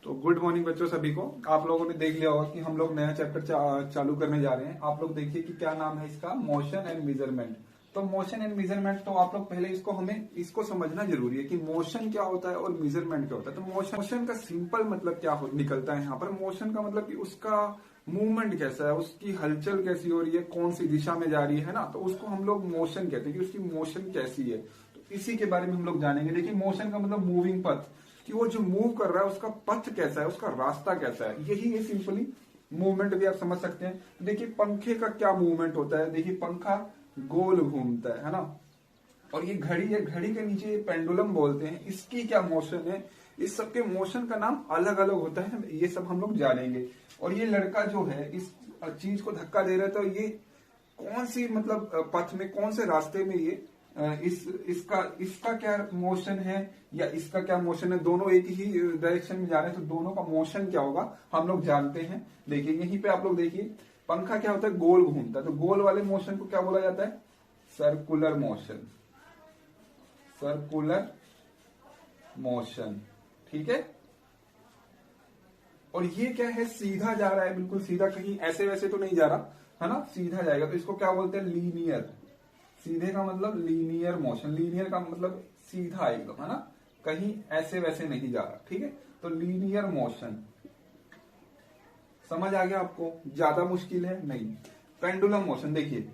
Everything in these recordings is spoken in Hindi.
तो गुड मॉर्निंग बच्चों सभी को। आप लोगों ने देख लिया होगा कि हम लोग नया चैप्टर चालू करने जा रहे हैं। आप लोग देखिए कि क्या नाम है इसका, मोशन एंड मेजरमेंट। तो मोशन एंड मेजरमेंट, तो आप लोग पहले इसको समझना जरूरी है कि मोशन क्या होता है और मेजरमेंट क्या होता है। तो मोशन का सिंपल मतलब क्या निकलता है यहाँ पर। मोशन का मतलब कि उसका मूवमेंट कैसा है, उसकी हलचल कैसी हो रही है, कौन सी दिशा में जा रही है ना, तो उसको हम लोग मोशन कहते हैं कि उसकी मोशन कैसी है। तो इसी के बारे में हम लोग जानेंगे। देखिए मोशन का मतलब मूविंग पथ, कि वो जो मूव कर रहा है उसका पथ कैसा है, उसका रास्ता कैसा है, यही है सिंपली। मूवमेंट भी आप समझ सकते हैं। देखिए पंखे का क्या मूवमेंट होता है, देखिए पंखा गोल घूमता है ना। और ये घड़ी है, घड़ी के नीचे ये पेंडुलम बोलते हैं, इसकी क्या मोशन है। इस सबके मोशन का नाम अलग अलग होता है, ये सब हम लोग जानेंगे। और ये लड़का जो है इस चीज को धक्का दे रहा है, तो ये कौन सी मतलब पथ में, कौन से रास्ते में ये इसका क्या मोशन है या इसका क्या मोशन है, दोनों एक ही डायरेक्शन में जा रहे हैं, तो दोनों का मोशन क्या होगा हम लोग जानते हैं। देखिए यहीं पे आप लोग देखिए, पंखा क्या होता है, गोल घूमता है, तो गोल वाले मोशन को क्या बोला जाता है, सर्कुलर मोशन। सर्कुलर मोशन, ठीक है। और ये क्या है, सीधा जा रहा है, बिल्कुल सीधा, कहीं ऐसे वैसे तो नहीं जा रहा है ना, सीधा जाएगा। तो इसको क्या बोलते हैं, लीनियर। सीधे का मतलब लीनियर मोशन, लीनियर का मतलब सीधा एकदम, है ना, कहीं ऐसे वैसे नहीं जा रहा, ठीक है। तो लीनियर मोशन समझ आ गया आपको, ज्यादा मुश्किल है नहीं। पेंडुलम मोशन, देखिए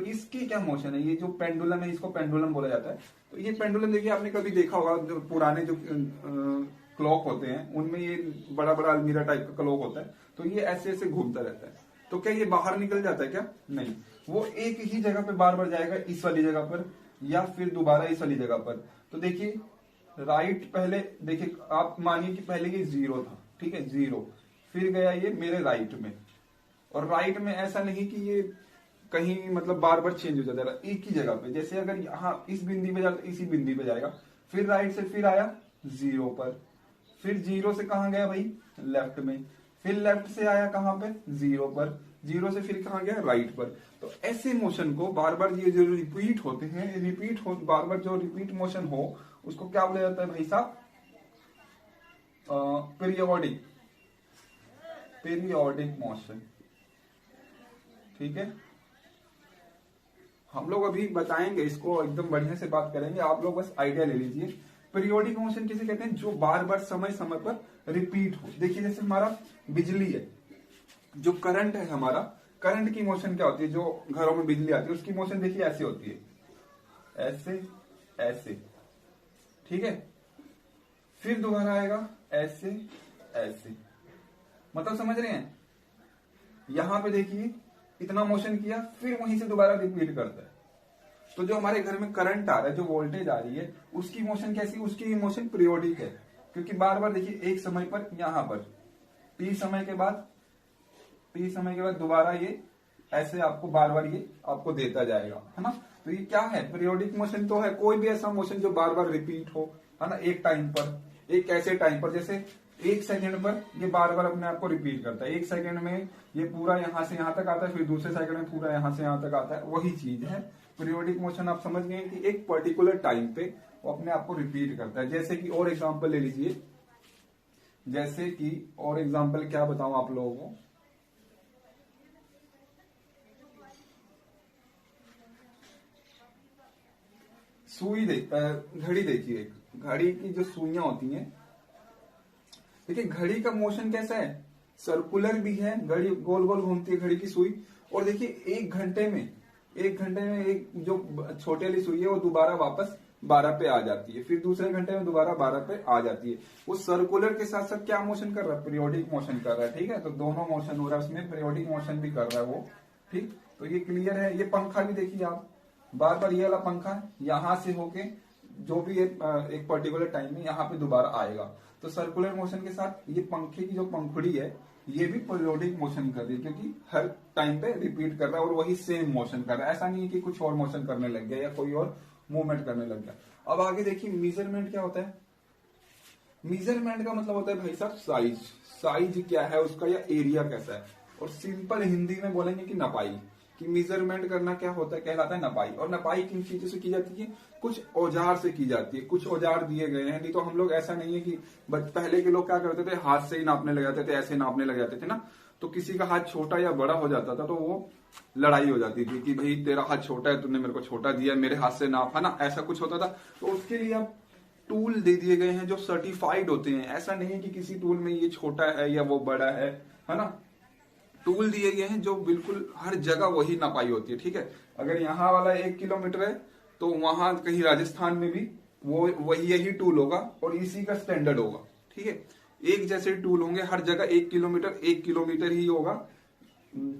इसकी क्या मोशन है, ये जो पेंडुलम है इसको पेंडुलम बोला जाता है। तो ये पेंडुलम देखिए आपने कभी देखा होगा, जो पुराने जो क्लॉक होते हैं उनमें ये बड़ा बड़ा अलमीरा टाइप का क्लॉक होता है, तो ये ऐसे ऐसे घूमता रहता है। तो क्या ये बाहर निकल जाता है क्या, नहीं, वो एक ही जगह पे बार बार जाएगा, इस वाली जगह पर या फिर दोबारा इस वाली जगह पर। तो देखिए राइट, पहले देखिए आप मानिए कि पहले ये 0 था, ठीक है, 0, फिर गया ये मेरे राइट में। और राइट में ऐसा नहीं कि ये कहीं मतलब बार बार चेंज हो जाता है, एक ही जगह पे। जैसे अगर यहाँ इस बिंदी पे जाता है, इसी बिंदी पे जाएगा, फिर राइट से फिर आया 0 पर, फिर 0 से कहा गया भाई, लेफ्ट में, फिर लेफ्ट से आया कहां पे, 0 पर, 0 से फिर कहां गया, राइट पर। तो ऐसे मोशन को बार बार ये जो रिपीट होते हैं, बार बार जो रिपीट मोशन हो, उसको क्या बोला जाता है भाई साहब, पीरियोडिक मोशन, ठीक है। हम लोग अभी बताएंगे इसको, एकदम बढ़िया से बात करेंगे, आप लोग बस आइडिया ले लीजिए। पीरियोडिक मोशन किसे कहते हैं, जो बार बार समय समय पर रिपीट हो। देखिए जैसे हमारा बिजली है, जो करंट है हमारा, करंट की मोशन क्या होती है, जो घरों में बिजली आती है उसकी मोशन देखिए ऐसे होती है, ऐसे ऐसे, ठीक है। फिर दोबारा आएगा ऐसे ऐसे, मतलब समझ रहे हैं। यहां पे देखिए इतना मोशन किया, फिर वहीं से दोबारा रिपीट करता है। तो जो हमारे घर में करंट आ रहा है, जो वोल्टेज आ रही है, उसकी मोशन कैसी, उसकी मोशन पीरियोडिक है, क्योंकि बार बार देखिए एक समय पर, यहां पर टी समय के बाद दोबारा ये ऐसे आपको बार बार ये आपको देता जाएगा, है ना। तो ये क्या है, पीरियोडिक मोशन तो है कोई भी ऐसा मोशन जो बार बार रिपीट हो, है ना, एक टाइम पर, एक ऐसे टाइम पर। जैसे 1 सेकंड पर ये बार बार अपने आप को रिपीट करता है, 1 सेकंड में ये पूरा यहां से यहां तक आता है, फिर दूसरे सेकंड में पूरा यहां से यहां तक आता है, वही चीज है पीरियोडिक मोशन। आप समझ गए कि एक पर्टिकुलर टाइम पे वो अपने आप को रिपीट करता है। जैसे कि और एग्जांपल ले लीजिए, जैसे कि और एग्जांपल क्या बताऊं आप लोगों को, घड़ी देखिए, एक घड़ी की जो सुइयां होती हैं, देखिए घड़ी का मोशन कैसा है, सर्कुलर भी है, घड़ी गोल गोल घूमती है घड़ी की सुई। और देखिए एक घंटे में एक जो छोटे वाली सुई है वो दोबारा वापस 12 पे आ जाती है, फिर दूसरे घंटे में दोबारा 12 पे आ जाती है। वो सर्कुलर के साथ साथ क्या मोशन कर रहा है, पीरियोडिक मोशन कर रहा है, ठीक है। तो दोनों मोशन हो रहा है उसमें, पीरियोडिक मोशन भी कर रहा है वो, ठीक। तो ये क्लियर है। ये पंखा भी देखिए आप, बार बार ये वाला पंखा यहां से होके जो भी एक पर्टिकुलर टाइम में यहाँ पे दोबारा आएगा। तो सर्कुलर मोशन के साथ ये पंखे की जो पंखुड़ी है ये भी पीरियोडिक मोशन कर रही है, क्योंकि हर टाइम पे रिपीट कर रहा है और वही सेम मोशन कर रहा है। ऐसा नहीं है कि कुछ और मोशन करने लग गया या कोई और मूवमेंट करने लग गया। अब आगे देखिए मेजरमेंट क्या होता है। मेजरमेंट का मतलब होता है भाई साहब साइज क्या है उसका, या एरिया कैसा है। और सिंपल हिंदी में बोलेंगे कि नपाई। कि मेजरमेंट करना क्या होता है, कहलाता है नपाई। और नपाई किन चीजों से की जाती है, कुछ औजार से की जाती है, कुछ औजार दिए गए हैं। नहीं तो हम लोग ऐसा नहीं है कि पहले के लोग क्या करते थे, हाथ से ही नापने लग जाते थे, ऐसे नापने लग जाते थे ना, तो किसी का हाथ छोटा या बड़ा हो जाता था तो वो लड़ाई हो जाती थी कि भाई तेरा हाथ छोटा है, तूने मेरे को छोटा दिया, मेरे हाथ से नाप, है ना, ऐसा कुछ होता था। तो उसके लिए अब टूल दे दिए गए हैं जो सर्टिफाइड होते हैं। ऐसा नहीं है कि किसी टूल में ये छोटा है या वो बड़ा है ना। टूल दिए गए हैं जो बिल्कुल हर जगह वही नापाई होती है, ठीक है। अगर यहाँ वाला 1 किलोमीटर है तो वहां कहीं राजस्थान में भी वो वही यही टूल होगा और इसी का स्टैंडर्ड होगा, ठीक है। एक जैसे टूल होंगे हर जगह, 1 किलोमीटर ही होगा,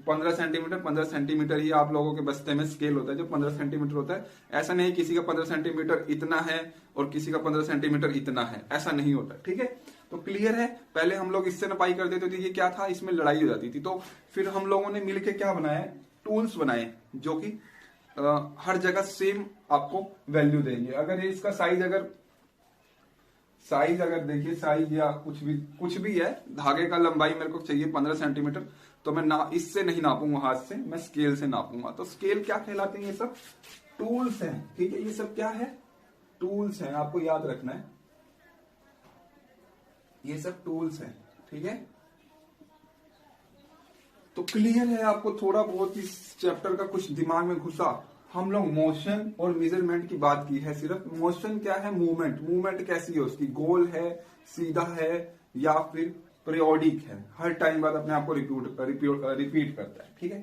15 सेंटीमीटर ही आप लोगों के बस्ते में स्केल होता है जो 15 सेंटीमीटर होता है। ऐसा नहीं किसी का 15 सेंटीमीटर इतना है और किसी का 15 सेंटीमीटर इतना है, ऐसा नहीं होता, ठीक है। तो क्लियर है। पहले हम लोग इससे नपाई कर देते थे, ये क्या था, इसमें लड़ाई हो जाती थी। तो फिर हम लोगों ने मिलकर क्या बनाया, टूल्स बनाए जो कि हर जगह सेम आपको वैल्यू देंगे। अगर इसका साइज अगर देखिए, साइज या कुछ भी है, धागे का लंबाई मेरे को चाहिए 15 सेंटीमीटर, तो मैं इससे नहीं नापूंगा हाथ से, मैं स्केल से नापूंगा। तो स्केल क्या कहलाते हैं, ये सब टूल्स हैं, ठीक है। ये सब क्या है, टूल्स हैं, आपको याद रखना है, ये सब टूल्स हैं, ठीक है। तो क्लियर है आपको, थोड़ा बहुत इस चैप्टर का कुछ दिमाग में घुसा। हम लोग मोशन और मेजरमेंट की बात की है सिर्फ। मोशन क्या है, मूवमेंट कैसी है, उसकी गोल है, सीधा है या फिर पीरियोडिक है, हर टाइम बाद अपने आप को रिपीट करता है, ठीक है।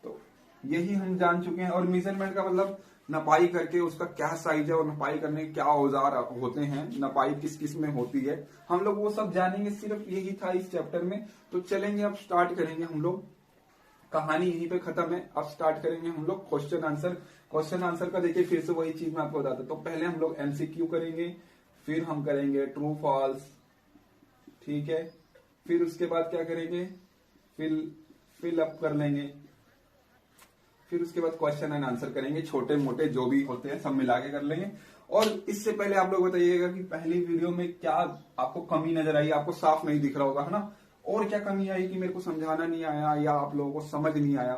तो यही हम जान चुके हैं। और मेजरमेंट का मतलब नपाई करके उसका क्या साइज है और नपाई करने के क्या औजार होते हैं, नपाई किस किस में होती है, हम लोग वो सब जानेंगे। सिर्फ यही था इस चैप्टर में। तो चलेंगे, अब स्टार्ट करेंगे हम लोग। कहानी यहीं पे खत्म है, अब स्टार्ट करेंगे हम लोग क्वेश्चन आंसर का। देखिए फिर से वही चीज मैं आपको बताता हूं। तो पहले हम लोग एमसीक्यू करेंगे, फिर हम करेंगे ट्रू फॉल्स, ठीक है। फिर उसके बाद क्या करेंगे, फिल अप कर लेंगे, फिर उसके बाद क्वेश्चन एंड आंसर करेंगे, छोटे मोटे जो भी होते हैं सब मिला के कर लेंगे। और इससे पहले आप लोग बताइएगा कि पहली वीडियो में क्या आपको कमी नजर आई, आपको साफ नहीं दिख रहा होगा, है ना। और क्या कमी आई कि मेरे को समझाना नहीं आया या आप लोगों को समझ नहीं आया।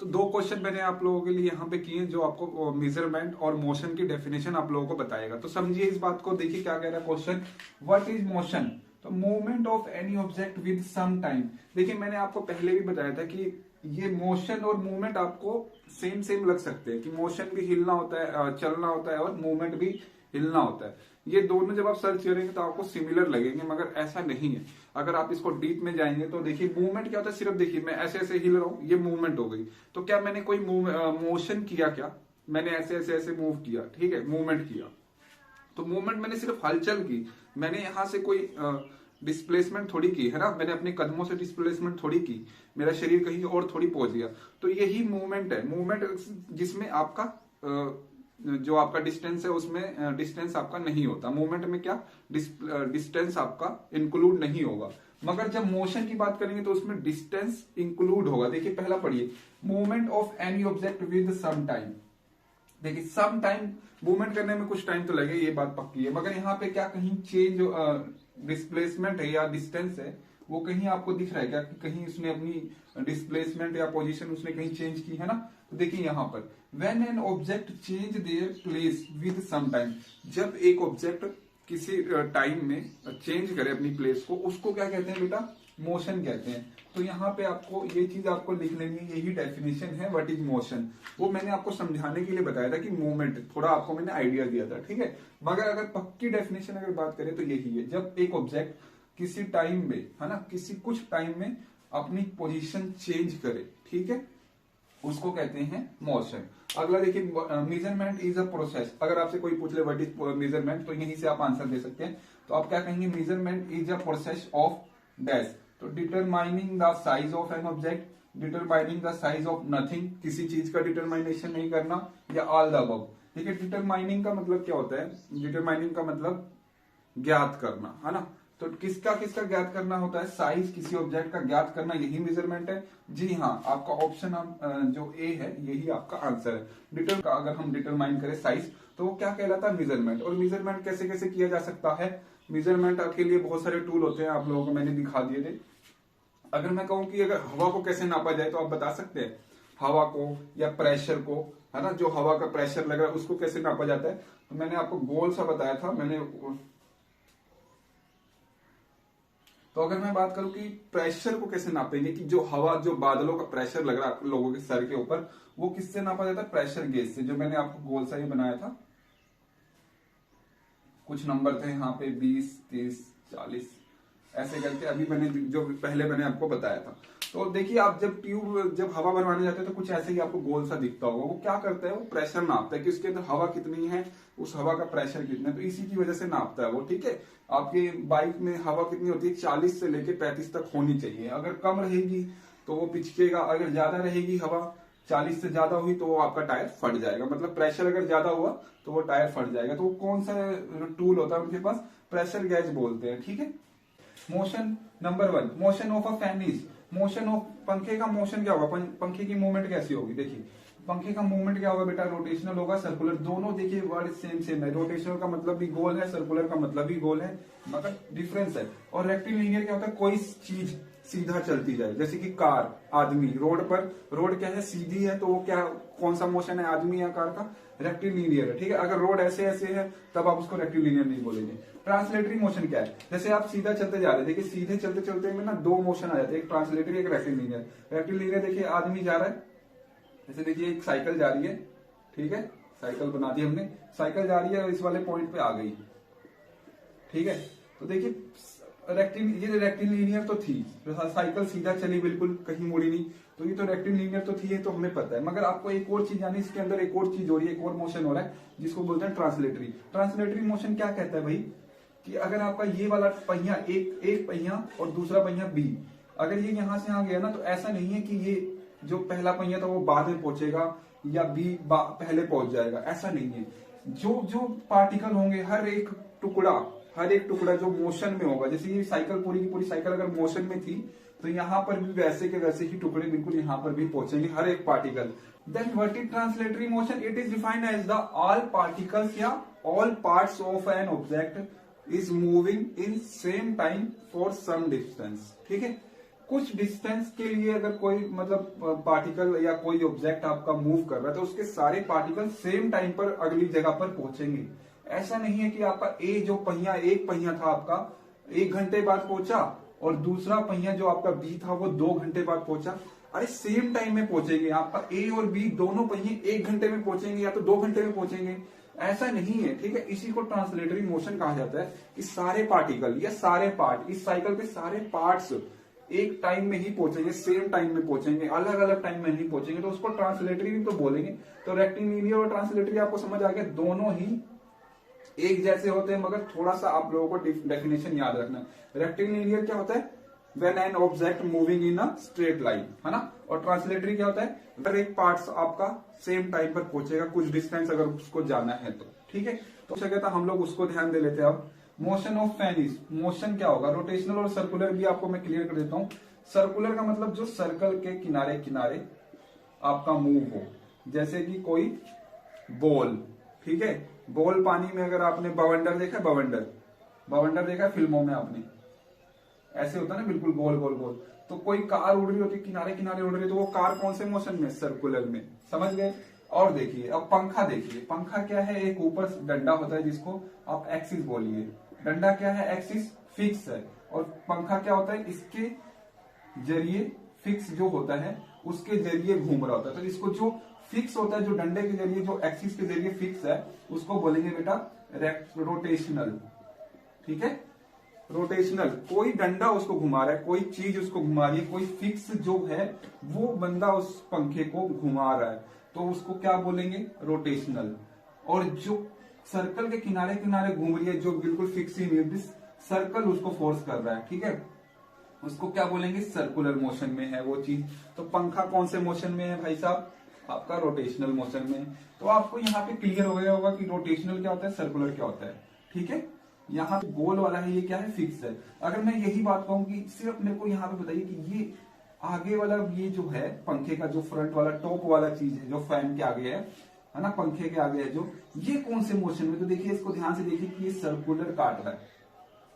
तो 2 क्वेश्चन मैंने आप लोगों के लिए यहाँ पे किए जो आपको मेजरमेंट और मोशन की डेफिनेशन आप लोगों को बताएगा। तो समझिए इस बात को, देखिए क्या कह रहा है क्वेश्चन, व्हाट इज मोशन। तो movement of any object with some time. देखिए मैंने आपको पहले भी बताया था कि ये मोशन और मूवमेंट आपको सेम लग सकते हैं, कि मोशन भी हिलना होता है, चलना होता है, और मूवमेंट भी हिलना होता है। ये दोनों जब आप सर्च करेंगे तो आपको सिमिलर लगेंगे, मगर ऐसा नहीं है। अगर आप इसको डीप में जाएंगे तो देखिए मूवमेंट क्या होता है, सिर्फ देखिए मैं ऐसे ऐसे हिल रहा हूं, ये मूवमेंट हो गई। तो क्या मैंने कोई मोशन किया, क्या मैंने ऐसे मूव किया, ठीक है, मूवमेंट किया। तो मूवमेंट मैंने सिर्फ हलचल की, मैंने यहां से कोई डिस्प्लेसमेंट थोड़ी की, है ना, मैंने अपने कदमों से डिस्प्लेसमेंट थोड़ी की, मेरा शरीर कहीं और थोड़ी पहुंच गया। तो यही मूवमेंट है, मूवमेंट जिसमें आपका जो आपका डिस्टेंस है उसमें डिस्टेंस आपका नहीं होता। मूवमेंट में क्या डिस्टेंस आपका इंक्लूड नहीं होगा, मगर जब मोशन की बात करेंगे तो उसमें डिस्टेंस इंक्लूड होगा। देखिए पहला पढ़िए, movement of any object with some time. देखिए सम टाइम, मूवमेंट करने में कुछ टाइम तो लगे, ये बात पक्की है, मगर यहाँ पे क्या कहीं चेंज डिस्प्लेसमेंट है या डिस्टेंस है, वो कहीं आपको दिख रहा है क्या कि कहीं उसने अपनी डिस्प्लेसमेंट या पोजीशन उसने कहीं चेंज की, है ना। तो देखिए यहाँ पर when an object change their place with some time, जब एक ऑब्जेक्ट किसी टाइम में चेंज करे अपनी प्लेस को, उसको क्या कहते हैं बेटा, मोशन कहते हैं। तो यहाँ पे आपको ये चीज आपको लिख लेनी है, यही डेफिनेशन है व्हाट इज मोशन। वो मैंने आपको समझाने के लिए बताया था कि मूवमेंट, थोड़ा आपको मैंने आइडिया दिया था, ठीक है। मगर अगर पक्की डेफिनेशन अगर बात करें तो यही है, जब एक ऑब्जेक्ट किसी टाइम में, है ना, किसी कुछ टाइम में अपनी पोजीशन चेंज करे, ठीक है, उसको कहते हैं मोशन। अगला देखिए, मेजरमेंट इज अ प्रोसेस। अगर आपसे कोई पूछ ले व्हाट इज मेजरमेंट, तो यहीं से आप आंसर दे सकते हैं। तो आप क्या कहेंगे, measurement is a process of dash. तो determining the size of an object, determining the size of nothing, किसी चीज का डिटरमाइनेशन नहीं करना, या ऑल द अबव। ठीक है, डिटरमाइनिंग का मतलब क्या होता है, डिटरमाइनिंग का मतलब ज्ञात करना, है ना। तो किसका किसका ज्ञात करना होता है, साइज किसी ऑब्जेक्ट का ज्ञात करना, यही मेजरमेंट है। जी हाँ, आपका ऑप्शन जो ए है यही आपका आंसर है। डिटर का अगर हम डिटरमाइन करें साइज, तो वो क्या कहलाता है, मेजरमेंट। और मेजरमेंट कैसे कैसे किया जा सकता है, मेजरमेंट के लिए बहुत सारे टूल होते हैं, आप लोगों को मैंने दिखा दिए थे। अगर मैं कहूं कि अगर हवा को कैसे नापा जाए, तो आप बता सकते हैं हवा को या प्रेशर को, है ना, जो हवा का प्रेशर लग रहा है उसको कैसे नापा जाता है। तो मैंने आपको गोल सा बताया था मैंने। तो अगर मैं बात करूं कि प्रेशर को कैसे नापेंगे, कि जो हवा, जो बादलों का प्रेशर लग रहा है लोगों के सर के ऊपर, वो किससे नापा जाता है, प्रेशर गेज से। जो मैंने आपको गोल सा ही बनाया था, कुछ नंबर थे यहाँ पे 20, 30, 40 ऐसे करके, अभी मैंने जो पहले मैंने आपको बताया था। तो देखिए, आप जब हवा भरवाने जाते हैं तो कुछ ऐसे ही आपको गोल सा दिखता होगा। वो क्या करता है, वो प्रेशर नापता है कि उसके अंदर हवा कितनी है, उस हवा का प्रेशर कितना है, तो इसी की वजह से नापता है वो। ठीक है, आपकी बाइक में हवा कितनी होती है, 40 से लेके 35 तक होनी चाहिए। अगर कम रहेगी तो वो पिचकेगा, अगर ज्यादा रहेगी हवा, 40 से ज्यादा हुई, तो वो आपका टायर फट जाएगा। मतलब प्रेशर अगर ज्यादा हुआ तो वो टायर फट जाएगा। तो वो कौन सा टूल होता है उनके पास, प्रेशर गैज बोलते हैं। ठीक है, motion number 1, motion of a fan is, motion of, पंखे का मोशन क्या होगा, पंखे की मूवमेंट कैसी होगी। देखिए, पंखे का मूवमेंट क्या होगा बेटा, रोटेशनल होगा, सर्कुलर। दोनों देखिए वर्ड सेम सेम है, रोटेशनल का मतलब भी गोल है, सर्कुलर का मतलब भी गोल है, मगर डिफरेंस है। और रेक्टिलिनियर क्या होता है, कोई चीज सीधा चलती जाए, जैसे कि कार, आदमी, रोड पर, रोड क्या है, सीधी है, तो वो क्या, कौन सा मोशन है, आदमी या कार का, रेक्टिलिनियर है। ठीक है, अगर रोड ऐसे ऐसे है तब आप उसको रेक्टिलिनियर नहीं बोलेंगे। ट्रांसलेटरी मोशन क्या है, जैसे आप सीधा चलते जा रहे हैं, देखिए सीधे चलते चलते में ना दो मोशन आ जाते हैं, एक ट्रांसलेटरी, एक रेक्टिलिनियर। रेक्टिलिनियर देखिए, आदमी जा रहा है, जैसे देखिए एक साइकिल जा रही है, ठीक है, साइकिल बना दी हमने, साइकिल जा रही है और इस वाले पॉइंट पे आ गई। ठीक है, तो देखिए ये रेक्टिलिनियर तो थी, साइकिल सीधा चली, बिल्कुल कहीं मुड़ी नहीं, तो ये तो रेक्टिलिनियर तो थी, ये तो हमें पता है। मगर आपको एक और चीज जानी, इसके अंदर एक और चीज हो रही है, एक और मोशन हो रहा है, जिसको बोलते हैं ट्रांसलेटरी। ट्रांसलेटरी मोशन क्या कहता है भाई, कि अगर आपका ये वाला पहिया एक पहिया और दूसरा पहिया बी, अगर ये यहां से यहां गया ना, तो ऐसा नहीं है कि ये जो पहला पहिया था वो बाद में पहुंचेगा या बी पहले पहुंच जाएगा, ऐसा नहीं है। जो जो पार्टिकल होंगे, हर एक टुकड़ा जो मोशन में होगा, जैसे ये साइकिल, पूरी की पूरी साइकिल अगर मोशन में थी, तो यहाँ पर भी वैसे के वैसे ही टुकड़े बिल्कुल यहाँ पर भी पहुंचेंगे, हर एक particle. Then what is translatory motion, it is defined as the all particles या all parts of an object is moving in same time for some distance. ठीक है, कुछ डिस्टेंस के लिए अगर कोई मतलब पार्टिकल या कोई ऑब्जेक्ट आपका मूव कर रहा है, तो उसके सारे पार्टिकल सेम टाइम पर अगली जगह पर पहुंचेंगे। ऐसा नहीं है कि आपका एक पहिया था आपका 1 घंटे बाद पहुंचा, और दूसरा पहिया जो आपका बी था वो 2 घंटे बाद पहुंचा। अरे सेम टाइम में पहुंचेंगे, आपका ए और बी दोनों पहिए 1 घंटे में पहुंचेंगे या तो 2 घंटे में पहुंचेंगे, ऐसा नहीं है। ठीक है, इसी को ट्रांसलेटरी मोशन कहा जाता है, कि सारे पार्टिकल या सारे पार्ट, इस साइकिल के सारे पार्ट्स एक टाइम में ही पहुंचेंगे, सेम टाइम में पहुंचेंगे, अलग अलग टाइम में नहीं पहुंचेंगे, तो उसको ट्रांसलेटरी भी तो बोलेंगे। तो रेक्टिलिनियर और ट्रांसलेटरी आपको समझ आ गया, दोनों ही एक जैसे होते हैं, मगर थोड़ा सा आप लोगों को डेफिनेशन याद रखना है। रेक्टिलिनियर क्या होता है, when an object moving in a straight line, है ना। और ट्रांसलेटरी क्या होता है, अगर एक पार्ट आपका सेम टाइम पर पहुंचेगा, कुछ डिस्टेंस अगर उसको जाना है तो। ठीक है, तो कहता हम लोग उसको ध्यान दे लेते हैं। अब motion of fan is, motion क्या होगा, रोटेशनल और सर्कुलर भी आपको मैं क्लियर कर देता हूं। सर्कुलर का मतलब जो सर्कल के किनारे किनारे आपका मूव हो, जैसे कि कोई बॉल। ठीक है, बॉल पानी में, अगर आपने बवंडर देखा, बवंडर देखा फिल्मों में आपने, ऐसे होता है ना, बिल्कुल गोल गोल गोल। तो कोई कार उड़ रही होती है, किनारे किनारे उड़ रही है, तो वो कार कौन से मोशन में, सर्कुलर में, समझ गए। और देखिए अब पंखा देखिए, पंखा क्या है, एक ऊपर डंडा होता है जिसको आप एक्सिस बोलिए, डंडा क्या है, एक्सिस फिक्स है, और पंखा क्या होता है, इसके जरिए फिक्स जो होता है उसके जरिए घूम रहा होता है। तो इसको जो फिक्स होता है, जो डंडे के जरिए, जो एक्सिस के जरिए फिक्स है, उसको बोलेंगे बेटा रोटेशनल। ठीक है, रोटेशनल, कोई डंडा उसको घुमा रहा है, कोई चीज उसको घुमा रही है, कोई फिक्स जो है वो बंदा उस पंखे को घुमा रहा है, तो उसको क्या बोलेंगे, रोटेशनल। और जो सर्कल के किनारे किनारे घूम रही है, जो बिल्कुल फिक्स ही नहीं, सर्कल उसको फोर्स कर रहा है, ठीक है, उसको क्या बोलेंगे, सर्कुलर मोशन में है वो चीज। तो पंखा कौन से मोशन में है भाई साहब, आपका रोटेशनल मोशन में। तो आपको यहाँ पे क्लियर हो गया होगा कि रोटेशनल क्या होता है, सर्कुलर क्या होता है। ठीक है, यहाँ पे गोल वाला है, ये क्या है, फिक्स है। अगर मैं यही बात कहूँ कि सिर्फ मेरे को यहाँ पे बताइए कि ये आगे वाला, ये जो है पंखे का जो फ्रंट वाला टॉप वाला चीज है जो फैन के आगे है ना, पंखे के आगे है जो, ये कौन से मोशन में, तो देखिए इसको ध्यान से देखिए कि ये सर्कुलर काट रहा है,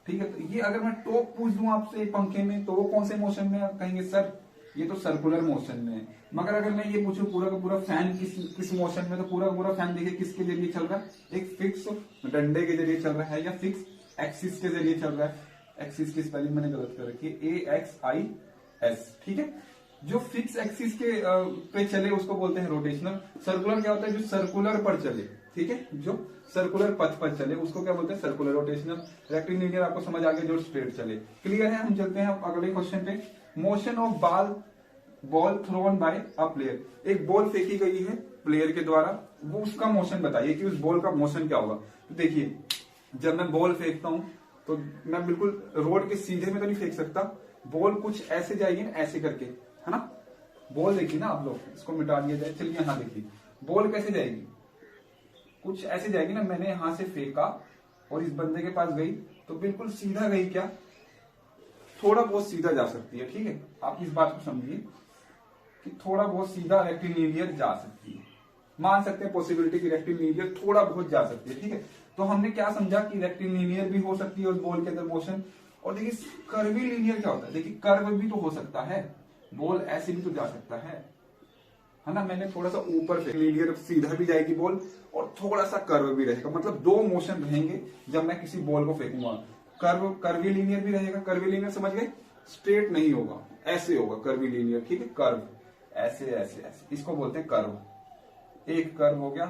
ठीक है। तो ये अगर मैं टॉप पूछ दूं आपसे पंखे में, तो वो कौन से मोशन में, कहेंगे सर ये तो सर्कुलर मोशन में है। मगर अगर मैं ये पूछूं पूरा का पूरा फैन किस मोशन में, तो पूरा का पूरा फैन देखिए किसके जरिए चल रहा है, एक फिक्स डंडे के जरिए चल रहा है या फिक्स एक्सिस के जरिए चल रहा है। एक्सिस की स्पेलिंग मैंने गलत कर रखी है, AXIS, ठीक है। जो फिक्स एक्सिस के पे चले उसको बोलते हैं रोटेशनल। सर्कुलर क्या होता है, जो सर्कुलर पर चले, ठीक है, जो सर्कुलर पथ पर चले उसको क्या बोलते हैं, सर्कुलर रोटेशनल। रेक्टिलिनियर आपको समझ आ गया, जो स्ट्रेट चले। क्लियर है, हम चलते हैं अगले क्वेश्चन पे। Motion of ball thrown by a player. एक बॉल फेंकी गई है प्लेयर के द्वारा, वो उसका मोशन बताइए कि उस बॉल का मोशन क्या होगा। तो देखिए जब मैं बॉल फेंकता हूं तो मैं बिल्कुल रोड के सीधे में तो नहीं फेंक सकता, बॉल कुछ ऐसे जाएगी ना, ऐसे करके, है ना। बॉल देखिए ना आप लोग, इसको मिटा दिया जाए, चलिए यहां देखिए बॉल कैसे जाएगी, कुछ ऐसे जाएगी ना। मैंने यहां से फेंका और इस बंदे के पास गई तो बिल्कुल सीधा गई क्या, थोड़ा बहुत सीधा जा सकती है, ठीक है। आप इस बात को समझिए कि थोड़ा बहुत सीधा रेक्टिलिनियर जा सकती है, मान सकते हैं पॉसिबिलिटी की रेक्टिलिनियर थोड़ा बहुत जा सकती है, ठीक है। तो हमने क्या समझा कि रेक्टिलिनियर भी हो सकती है उस बॉल के अंदर मोशन। और देखिए कर्वीलिनियर क्या होता है, देखिए कर्व भी तो हो सकता है, बॉल ऐसे भी तो जा सकता है ना। मैंने थोड़ा सा ऊपर रेक्टिलिनियर सीधा भी जाएगी बॉल और थोड़ा सा कर्व भी रहेगा, मतलब दो मोशन रहेंगे जब मैं किसी बॉल को फेंकूंगा। कर्वीलिनियर भी रहेगा, कर्वीलिनियर समझ गए, स्ट्रेट नहीं होगा, ऐसे होगा कर्वीलिनियर, ठीक है। कर्व ऐसे ऐसे ऐसे, इसको बोलते हैं कर्व। एक कर्व हो गया,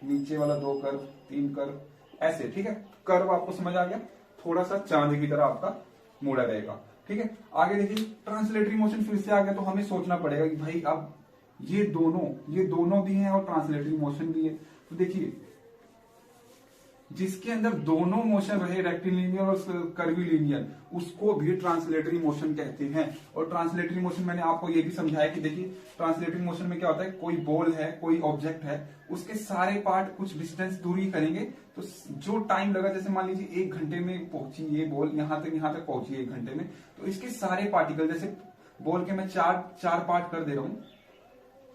नीचे वाला दो कर्व, तीन कर्व, ऐसे, ठीक है। कर्व आपको समझ आ गया, थोड़ा सा चांद की तरह आपका मुड़ा रहेगा, ठीक है। आगे देखिए ट्रांसलेटरी मोशन फिर से आ गया, तो हमें सोचना पड़ेगा कि भाई अब ये दोनों भी हैं और ट्रांसलेटरी मोशन भी है। तो देखिए जिसके अंदर दोनों मोशन रहे, रेक्टिलिनियर और कर्वीलिनियर, उसको भी ट्रांसलेटरी मोशन कहते हैं। और ट्रांसलेटरी मोशन मैंने आपको ये भी समझाया कि देखिए ट्रांसलेटरी मोशन में क्या होता है, कोई बॉल है, कोई ऑब्जेक्ट है, उसके सारे पार्ट कुछ डिस्टेंस दूरी करेंगे, तो जो टाइम लगा, जैसे मान लीजिए 1 घंटे में पहुंची ये बॉल, यहां तक पहुंची 1 घंटे में, तो इसके सारे पार्टिकल, जैसे बॉल के मैं चार पार्ट कर दे रहा हूं,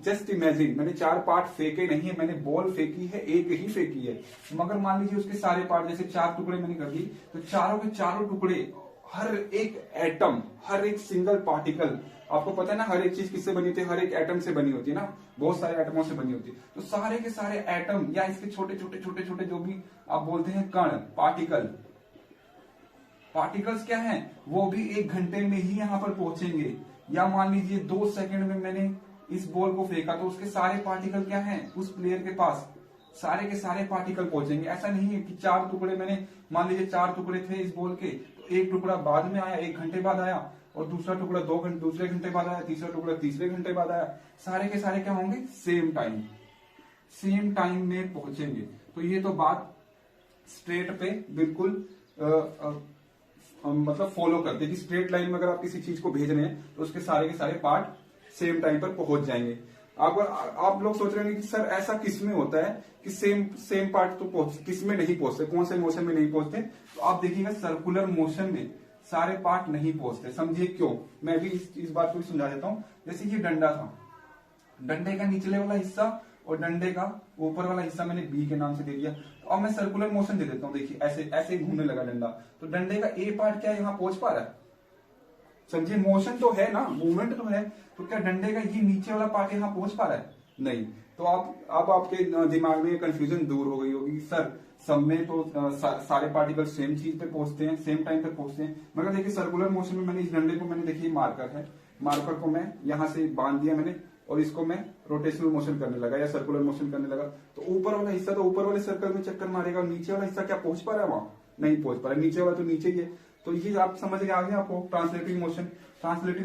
जस्ट इमेजिन मैंने 4 पार्ट फेंके नहीं है, मैंने बॉल फेंकी है, एक ही फेंकी है, मगर मान लीजिए उसके सारे पार्ट, जैसे 4 टुकड़े मैंने कर दिए, तो चारों के चारों टुकड़े, हर एक एटम, हर एक सिंगल पार्टिकल, आपको पता है ना हर एक चीज किससे बनी होती है, हर एक एटम से बनी होती है ना, बहुत सारे एटमों से बनी होती है। तो सारे के सारे एटम या इसके छोटे छोटे जो भी आप बोलते हैं कण, पार्टिकल्स क्या है, वो भी 1 घंटे में ही यहां पर पहुंचेंगे। या मान लीजिए 2 सेकंड में मैंने इस बॉल को फेंका, तो उसके सारे पार्टिकल क्या हैं, उस प्लेयर के पास सारे के सारे पार्टिकल पहुंचेंगे। ऐसा नहीं है कि 4 टुकड़े, मैंने मान लीजिए 4 टुकड़े थे इस बॉल के, तो एक टुकड़ा बाद में आया, 1 घंटे बाद आया, और दूसरा टुकड़ा दूसरे घंटे बाद आया, तीसरा टुकड़ा तीसरे घंटे बाद आया। सारे के सारे क्या होंगे, सेम टाइम में पहुंचेंगे। तो ये तो बात स्ट्रेट पे बिल्कुल मतलब फॉलो करते हैं कि स्ट्रेट लाइन में अगर आप किसी चीज को भेज रहे हैं तो उसके सारे के सारे पार्ट सेम टाइम पर पहुंच जाएंगे। आप लोग सोच रहे हैं कि सर ऐसा किस में होता है कि सेम पार्ट तो किस में नहीं पहुंचते, कौन से मोशन में नहीं पहुंचते। तो आप देखिएगा सर्कुलर मोशन में सारे पार्ट नहीं पहुंचते। समझिए क्यों, मैं भी इस बात को भी समझा देता हूं। जैसे ये डंडा था, डंडे का निचले वाला हिस्सा और डंडे का ऊपर वाला हिस्सा मैंने बी के नाम से दे दिया। तो अब मैं सर्कुलर मोशन दे देता हूं, देखिए ऐसे ऐसे घूमने लगा डंडा, तो डंडे का ए पार्ट क्या यहां पहुंच पा रहा है, समझिए मोशन तो है ना, मूवमेंट तो है, तो क्या डंडे का ये नीचे वाला पार्ट यहाँ पहुंच पा रहा है, नहीं। तो अब आपके दिमाग में कंफ्यूजन दूर हो गई होगी, सर सब में तो सारे पार्टिकल सेम चीज पे पहुंचते हैं, सेम टाइम पे पहुंचते हैं। मगर देखिए सर्कुलर मोशन में मैंने इस डंडे को, मैंने देखिए मार्कर है, मार्कर को मैं यहां से बांध दिया मैंने, और इसको मैं रोटेशनल मोशन करने लगा या सर्कुलर मोशन करने लगा, तो ऊपर वाला हिस्सा तो ऊपर वाले सर्कल में चक्कर मारेगा, और नीचे वाला हिस्सा क्या पहुंच पा रहा है, वहां नहीं पहुंच पा रहा है, नीचे वाला तो नीचे ही है। तो ये आप समझ गए, आ गया आपको ट्रांसलेटिंग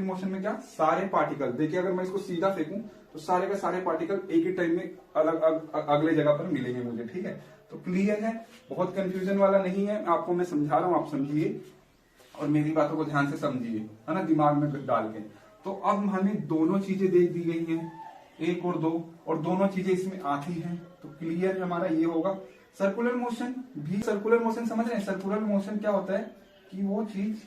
मोशन में क्या, सारे पार्टिकल, देखिए अगर मैं इसको सीधा फेंकूं तो सारे का सारे पार्टिकल एक ही टाइम में अगले जगह पर मिलेंगे मुझे, ठीक है। तो क्लियर है, बहुत कंफ्यूजन वाला नहीं है, आपको मैं समझा रहा हूं, आप समझिए और मेरी बातों को ध्यान से समझिए, है ना, दिमाग में डाल के। तो अब हमें दोनों चीजें दे दी गई हैं, 1 और 2, और दोनों चीजें इसमें आती हैं। तो क्लियर हमारा ये होगा सर्कुलर मोशन भी, सर्कुलर मोशन समझ रहे हैं? सर्कुलर मोशन क्या होता है कि वो चीज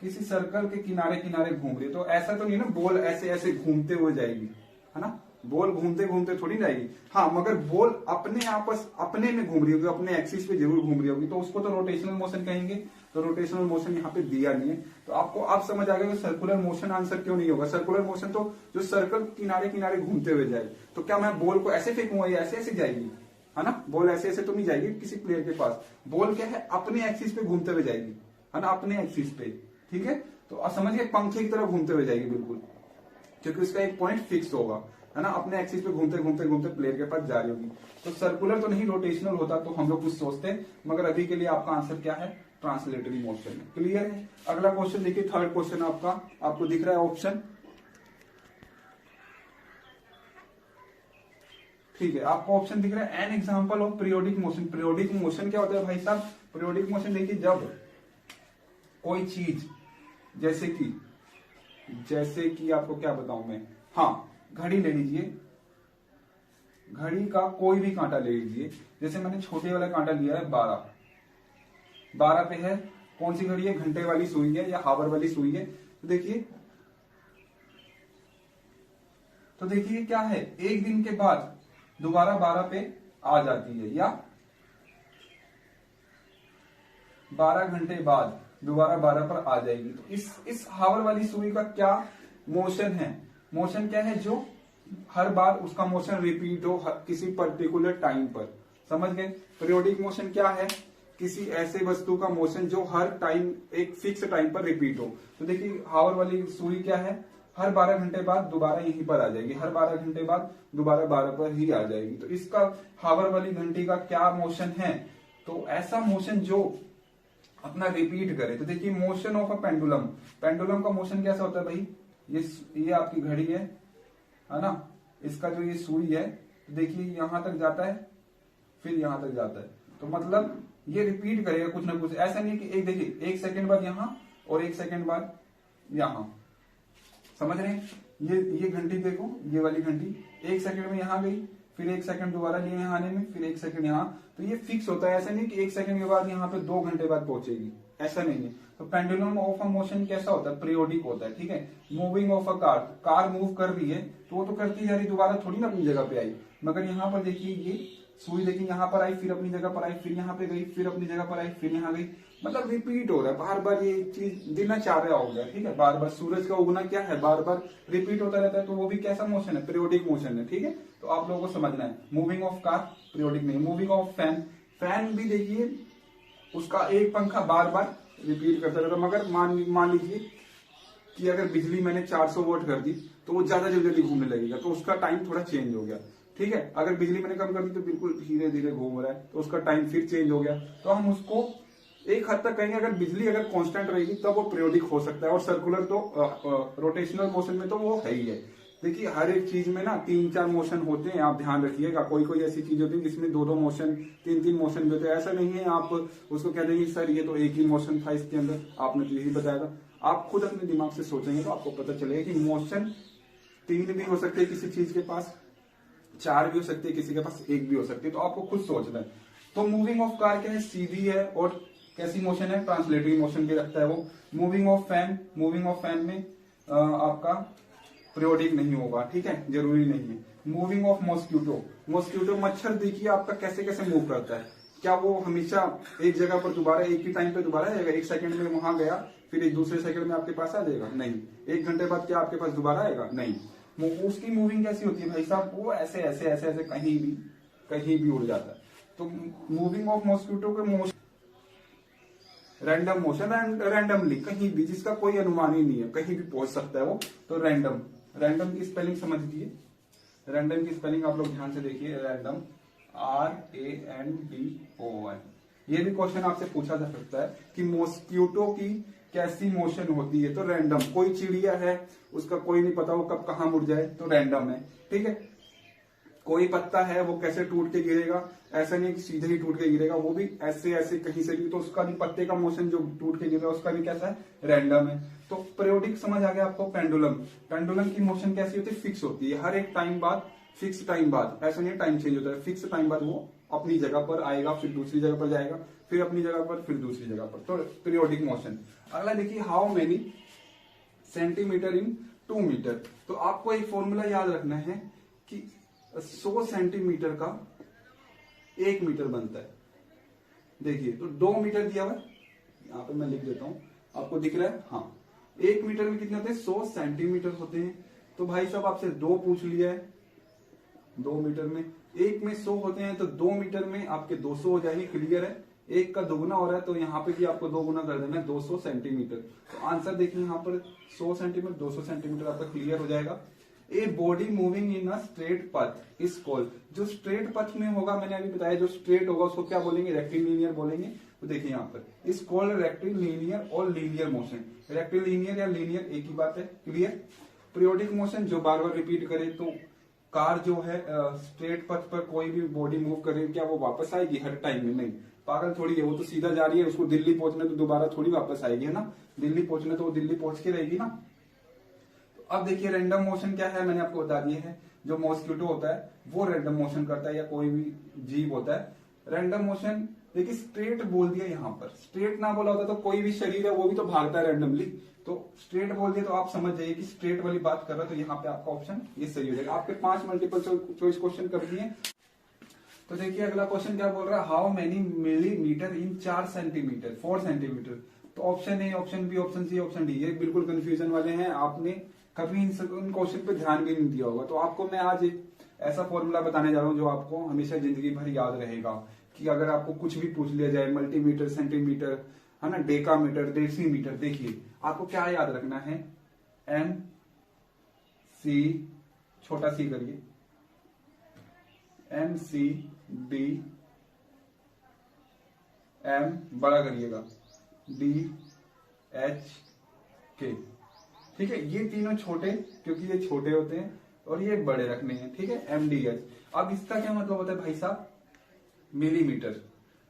किसी सर्कल के किनारे किनारे घूम रही है। तो ऐसा तो नहीं ना बॉल ऐसे ऐसे घूमते हुए जाएगी, है ना, बॉल घूमते घूमते थोड़ी जाएगी। हाँ, मगर बॉल अपने में घूम रही होगी, अपने एक्सिस पे जरूर घूम रही होगी, तो उसको तो रोटेशनल मोशन कहेंगे। तो रोटेशनल मोशन यहाँ पे दिया नहीं है, तो आपको आप समझ आ गया कि सर्कुलर मोशन आंसर क्यों नहीं होगा। सर्कुलर मोशन तो जो सर्कल किनारे किनारे घूमते हुए जाए। तो क्या मैं बॉल को ऐसे फेंकूंगा या ऐसे ऐसे जाएगी, है ना, बॉल ऐसे ऐसे तो नहीं जाएगी किसी प्लेयर के पास। बॉल क्या है, अपने एक्सिस पे घूमते हुए जाएगी, है ना, अपने एक्सिस पे। ठीक है, तो समझिए पंखे की तरह घूमते हुए जाएगी बिल्कुल, क्योंकि उसका एक पॉइंट फिक्स होगा, है ना, अपने एक्सिस पे घूमते घूमते घूमते प्लेयर के पास जा रही होगी। तो सर्कुलर तो नहीं, रोटेशनल होता तो हम लोग कुछ सोचते हैं, मगर अभी के लिए आपका आंसर क्या है, ट्रांसलेटरी मोशन है। क्लियर है? अगला क्वेश्चन देखिए, थर्ड क्वेश्चन आपका, आपको दिख रहा है ऑप्शन, ठीक है, आपको ऑप्शन दिख रहा है, an example of periodic motion. Periodic motion क्या होता है भाई साहब? पीरियोडिक मोशन देखिए, जब कोई चीज जैसे कि आपको क्या बताऊं मैं, हाँ, घड़ी ले लीजिए, घड़ी का कोई भी कांटा ले लीजिए, जैसे मैंने छोटे वाला कांटा लिया है 12 पे है, कौन सी घड़ी है, घंटे वाली सुई है या हावर वाली सुई है। तो देखिए क्या है, एक दिन के बाद दोबारा 12 पे आ जाती है, या 12 घंटे बाद दोबारा 12 पर आ जाएगी। तो इस हावर वाली सुई का क्या मोशन है? मोशन क्या है, जो हर बार उसका मोशन रिपीट हो किसी पर्टिकुलर टाइम पर। समझ गए? पीरियोडिक मोशन क्या है? किसी ऐसे वस्तु का मोशन जो हर टाइम एक फिक्स टाइम पर रिपीट हो। तो देखिए हावर वाली सुई क्या है, हर 12 घंटे बाद दोबारा यहीं पर आ जाएगी, हर 12 घंटे बाद दोबारा 12 पर ही आ जाएगी। तो इसका हावर वाली घंटी का क्या मोशन है? तो ऐसा मोशन जो अपना रिपीट करे। तो देखिए motion of a pendulum, pendulum का मोशन कैसा होता है भाई, ये आपकी घड़ी है ना, इसका जो ये सुई है, तो देखिए यहां तक जाता है, फिर यहां तक जाता है, तो मतलब ये रिपीट करेगा कुछ ना कुछ। ऐसा नहीं कि एक देखिए 1 सेकंड बाद यहां और 1 सेकंड बाद यहां, समझ रहे हैं? ये घंटी देखो, ये वाली घंटी 1 सेकंड में यहां गई, फिर 1 सेकंड दोबारा लिए यहाँ आने में, फिर 1 सेकंड यहाँ। तो ये फिक्स होता है, ऐसा नहीं कि 1 सेकंड के बाद यहाँ पे 2 घंटे बाद पहुंचेगी, ऐसा नहीं है। तो पेंडुलम ऑफ अ मोशन कैसा होता है, पीरियोडिक होता है। ठीक है, moving of a car move कर रही है तो वो तो करती जा रही, दोबारा थोड़ी ना अपनी जगह पे आई। मगर यहाँ पर देखिए ये सुई देखिए यहाँ पर आई, फिर अपनी जगह पर आई, फिर यहाँ पे गई, फिर अपनी जगह पर आई, फिर यहाँ गई, मतलब रिपीट हो रहा है बार बार, ये चीज दिनचर्या हो गया। ठीक है, बार बार सूरज का उगना क्या है, बार बार रिपीट होता रहता है, तो वो भी कैसा मोशन है, पीरियोडिक मोशन है। ठीक है, तो आप लोगों को समझना है। मूविंग ऑफ कार पीरियोडिक नहीं, मूविंग ऑफ फैन, फैन भी देखिए उसका एक पंखा बार बार रिपीट करता रहता है। मगर मान लीजिए कि अगर बिजली मैंने 400 वोल्ट कर दी तो वो ज्यादा जल्दी घूमने लगेगा, तो उसका टाइम थोड़ा चेंज हो गया। ठीक है, अगर बिजली मैंने कम कर दी तो बिल्कुल धीरे धीरे घूम रहा है, तो उसका टाइम फिर चेंज हो गया। तो हम उसको एक हद तक कहेंगे, अगर बिजली अगर कांस्टेंट रहेगी तब वो पीरियोडिक हो सकता है। और सर्कुलर तो रोटेशनल मोशन में तो वो है ही है। देखिए हर एक चीज में ना 3-4 मोशन होते हैं, आप ध्यान रखिएगा। कोई ऐसी चीज होती है जिसमें 2-2 मोशन, 3-3 मोशन भी होते हैं। ऐसा नहीं है आप उसको कह देंगे सर ये तो एक ही मोशन था इसके अंदर, आपने तो यही बताया था। आप खुद अपने दिमाग से सोचेंगे तो आपको पता चलेगा कि मोशन 3 भी हो सकते हैं किसी चीज के पास, 4 भी हो सकते हैं किसी के पास, 1 भी हो सकती है। तो आपको खुद सोचना है। तो मूविंग ऑफ कार क्या है, सीधी है और कैसी मोशन है, ट्रांसलेटरी मोशन भी रखता है वो। मूविंग ऑफ फैन में आपका पीरियोडिक नहीं होगा। ठीक है, जरूरी नहीं है। मूविंग ऑफ मॉस्किटो, मच्छर देखिए आपका कैसे कैसे मूव करता है। क्या वो हमेशा एक जगह पर दोबारा एक ही टाइम पे दोबारा आएगा? 1 सेकंड में वहां गया, फिर एक दूसरे सेकंड में आपके पास आ जाएगा? नहीं। 1 घंटे बाद क्या आपके पास दोबारा आएगा? नहीं। उसकी मूविंग कैसी होती है भाई साहब, वो ऐसे ऐसे ऐसे ऐसे कहीं भी उड़ जाता है। तो मूविंग ऑफ मॉस्किटो के मोशन रैंडम मोशन, रैंडमली कहीं भी, जिसका कोई अनुमान ही नहीं है, कहीं भी पहुंच सकता है वो। तो रैंडम की स्पेलिंग समझिए। रैंडम की स्पेलिंग आप लोग ध्यान से देखिए, रैंडम RANDOM। ये भी क्वेश्चन आपसे पूछा जा सकता है कि मॉस्किटो की कैसी मोशन होती है। तो रैंडम, कोई चिड़िया है उसका कोई नहीं पता वो कब कहां मुड़ जाए, तो रैंडम है। ठीक है, कोई पत्ता है वो कैसे टूट के गिरेगा, ऐसा नहीं कि सीधे ही टूट के गिरेगा, वो भी ऐसे ऐसे कहीं से भी, तो उसका भी पत्ते का मोशन जो टूट के गिरेगा उसका भी कैसा है, रैंडम है। तो पीरियोडिक समझ आ गया आपको। पेंडुलम की मोशन कैसी होती है, फिक्स होती है, हर एक टाइम बाद, फिक्स टाइम बाद, ऐसा नहीं टाइम चेंज होता है, फिक्स टाइम बाद वो अपनी जगह पर आएगा, फिर दूसरी जगह पर जाएगा, फिर अपनी जगह पर, फिर दूसरी जगह पर, तो पीरियोडिक मोशन। अगला देखिए, how many centimetre in 2 metre. तो आपको एक फॉर्मूला याद रखना है कि 100 सेंटीमीटर का 1 मीटर बनता है। देखिए, तो 2 मीटर दिया हुआ है, यहाँ पे मैं लिख देता हूं, आपको दिख रहा है, हाँ। 1 मीटर में कितने होते हैं? 100 सेंटीमीटर होते हैं। तो भाई साहब आपसे 2 पूछ लिया है, 2 मीटर में, 1 में 100 होते हैं, तो 2 मीटर में आपके 200 हो जाएंगे। क्लियर है? 1 का दोगुना हो रहा है, तो यहाँ पे भी आपको 2 गुना कर देना है, 200 सेंटीमीटर। तो आंसर देखिए यहाँ पर 100 सेंटीमीटर, 200 सेंटीमीटर आपका क्लियर हो जाएगा। A body moving in a straight पथ इज कॉल्ड। जो स्ट्रेट पथ में होगा, मैंने अभी बताया, जो स्ट्रेट होगा उसको क्या बोलेंगे? रेक्टिलिनियर बोलेंगे। तो देखिए यहाँ पर इज कॉल्ड रेक्टिलिनियर और लीनियर मोशन। रेक्टिलिनियर या लीनियर एक ही बात है। क्लियर? पीरियोडिक मोशन जो बार बार रिपीट करे, तो कार जो है स्ट्रेट पथ पर कोई भी बॉडी मूव करे, क्या वो वापस आएगी हर टाइम में? नहीं, पागल थोड़ी है, वो तो सीधा जा रही है, उसको दिल्ली पहुंचना तो दोबारा थोड़ी वापस आएगी, है ना। दिल्ली पहुंचना तो वो दिल्ली पहुंच के रहेगी ना। तो अब देखिए रैंडम मोशन क्या है, मैंने आपको बता दिया है। जो मॉस्किटो होता है वो रैंडम मोशन करता है, या कोई भी जीव होता है रैंडम मोशन। देखिए स्ट्रेट बोल दिया, यहाँ पर स्ट्रेट ना बोला होता तो कोई भी शरीर है वो भी तो भागता है रैंडमली। तो स्ट्रेट बोल दिया तो आप समझ जाइए कि स्ट्रेट वाली बात कर रहा है, तो यहाँ पे आपका ऑप्शन ये सही हो जाएगा। आपके 5 मल्टीपल चॉइस क्वेश्चन कर दिए। तो देखिए अगला क्वेश्चन क्या बोल रहा है, how many millimetre in 4 centimetre, 4 centimetre. तो option A, option B, option C, option D, ये बिल्कुल कंफ्यूजन वाले हैं। आपने कभी इन क्वेश्चन पे ध्यान भी नहीं दिया होगा। तो आपको मैं आज एक ऐसा फॉर्मूला बताने जा रहा हूँ जो आपको हमेशा जिंदगी भर याद रहेगा, कि अगर आपको कुछ भी पूछ लिया जाए, मल्टीमीटर, सेंटीमीटर, है ना, डेकामीटर, डेसीमीटर, देखिए आपको क्या याद रखना है, एम सी, छोटा सी करिए, एम सी डी, एम बड़ा करिएगा, डी एच के। ठीक है, ये तीनों छोटे, क्योंकि ये छोटे होते हैं, और ये बड़े रखने हैं। ठीक है, एम डी एच। अब इसका क्या मतलब होता है भाई साहब? मिलीमीटर।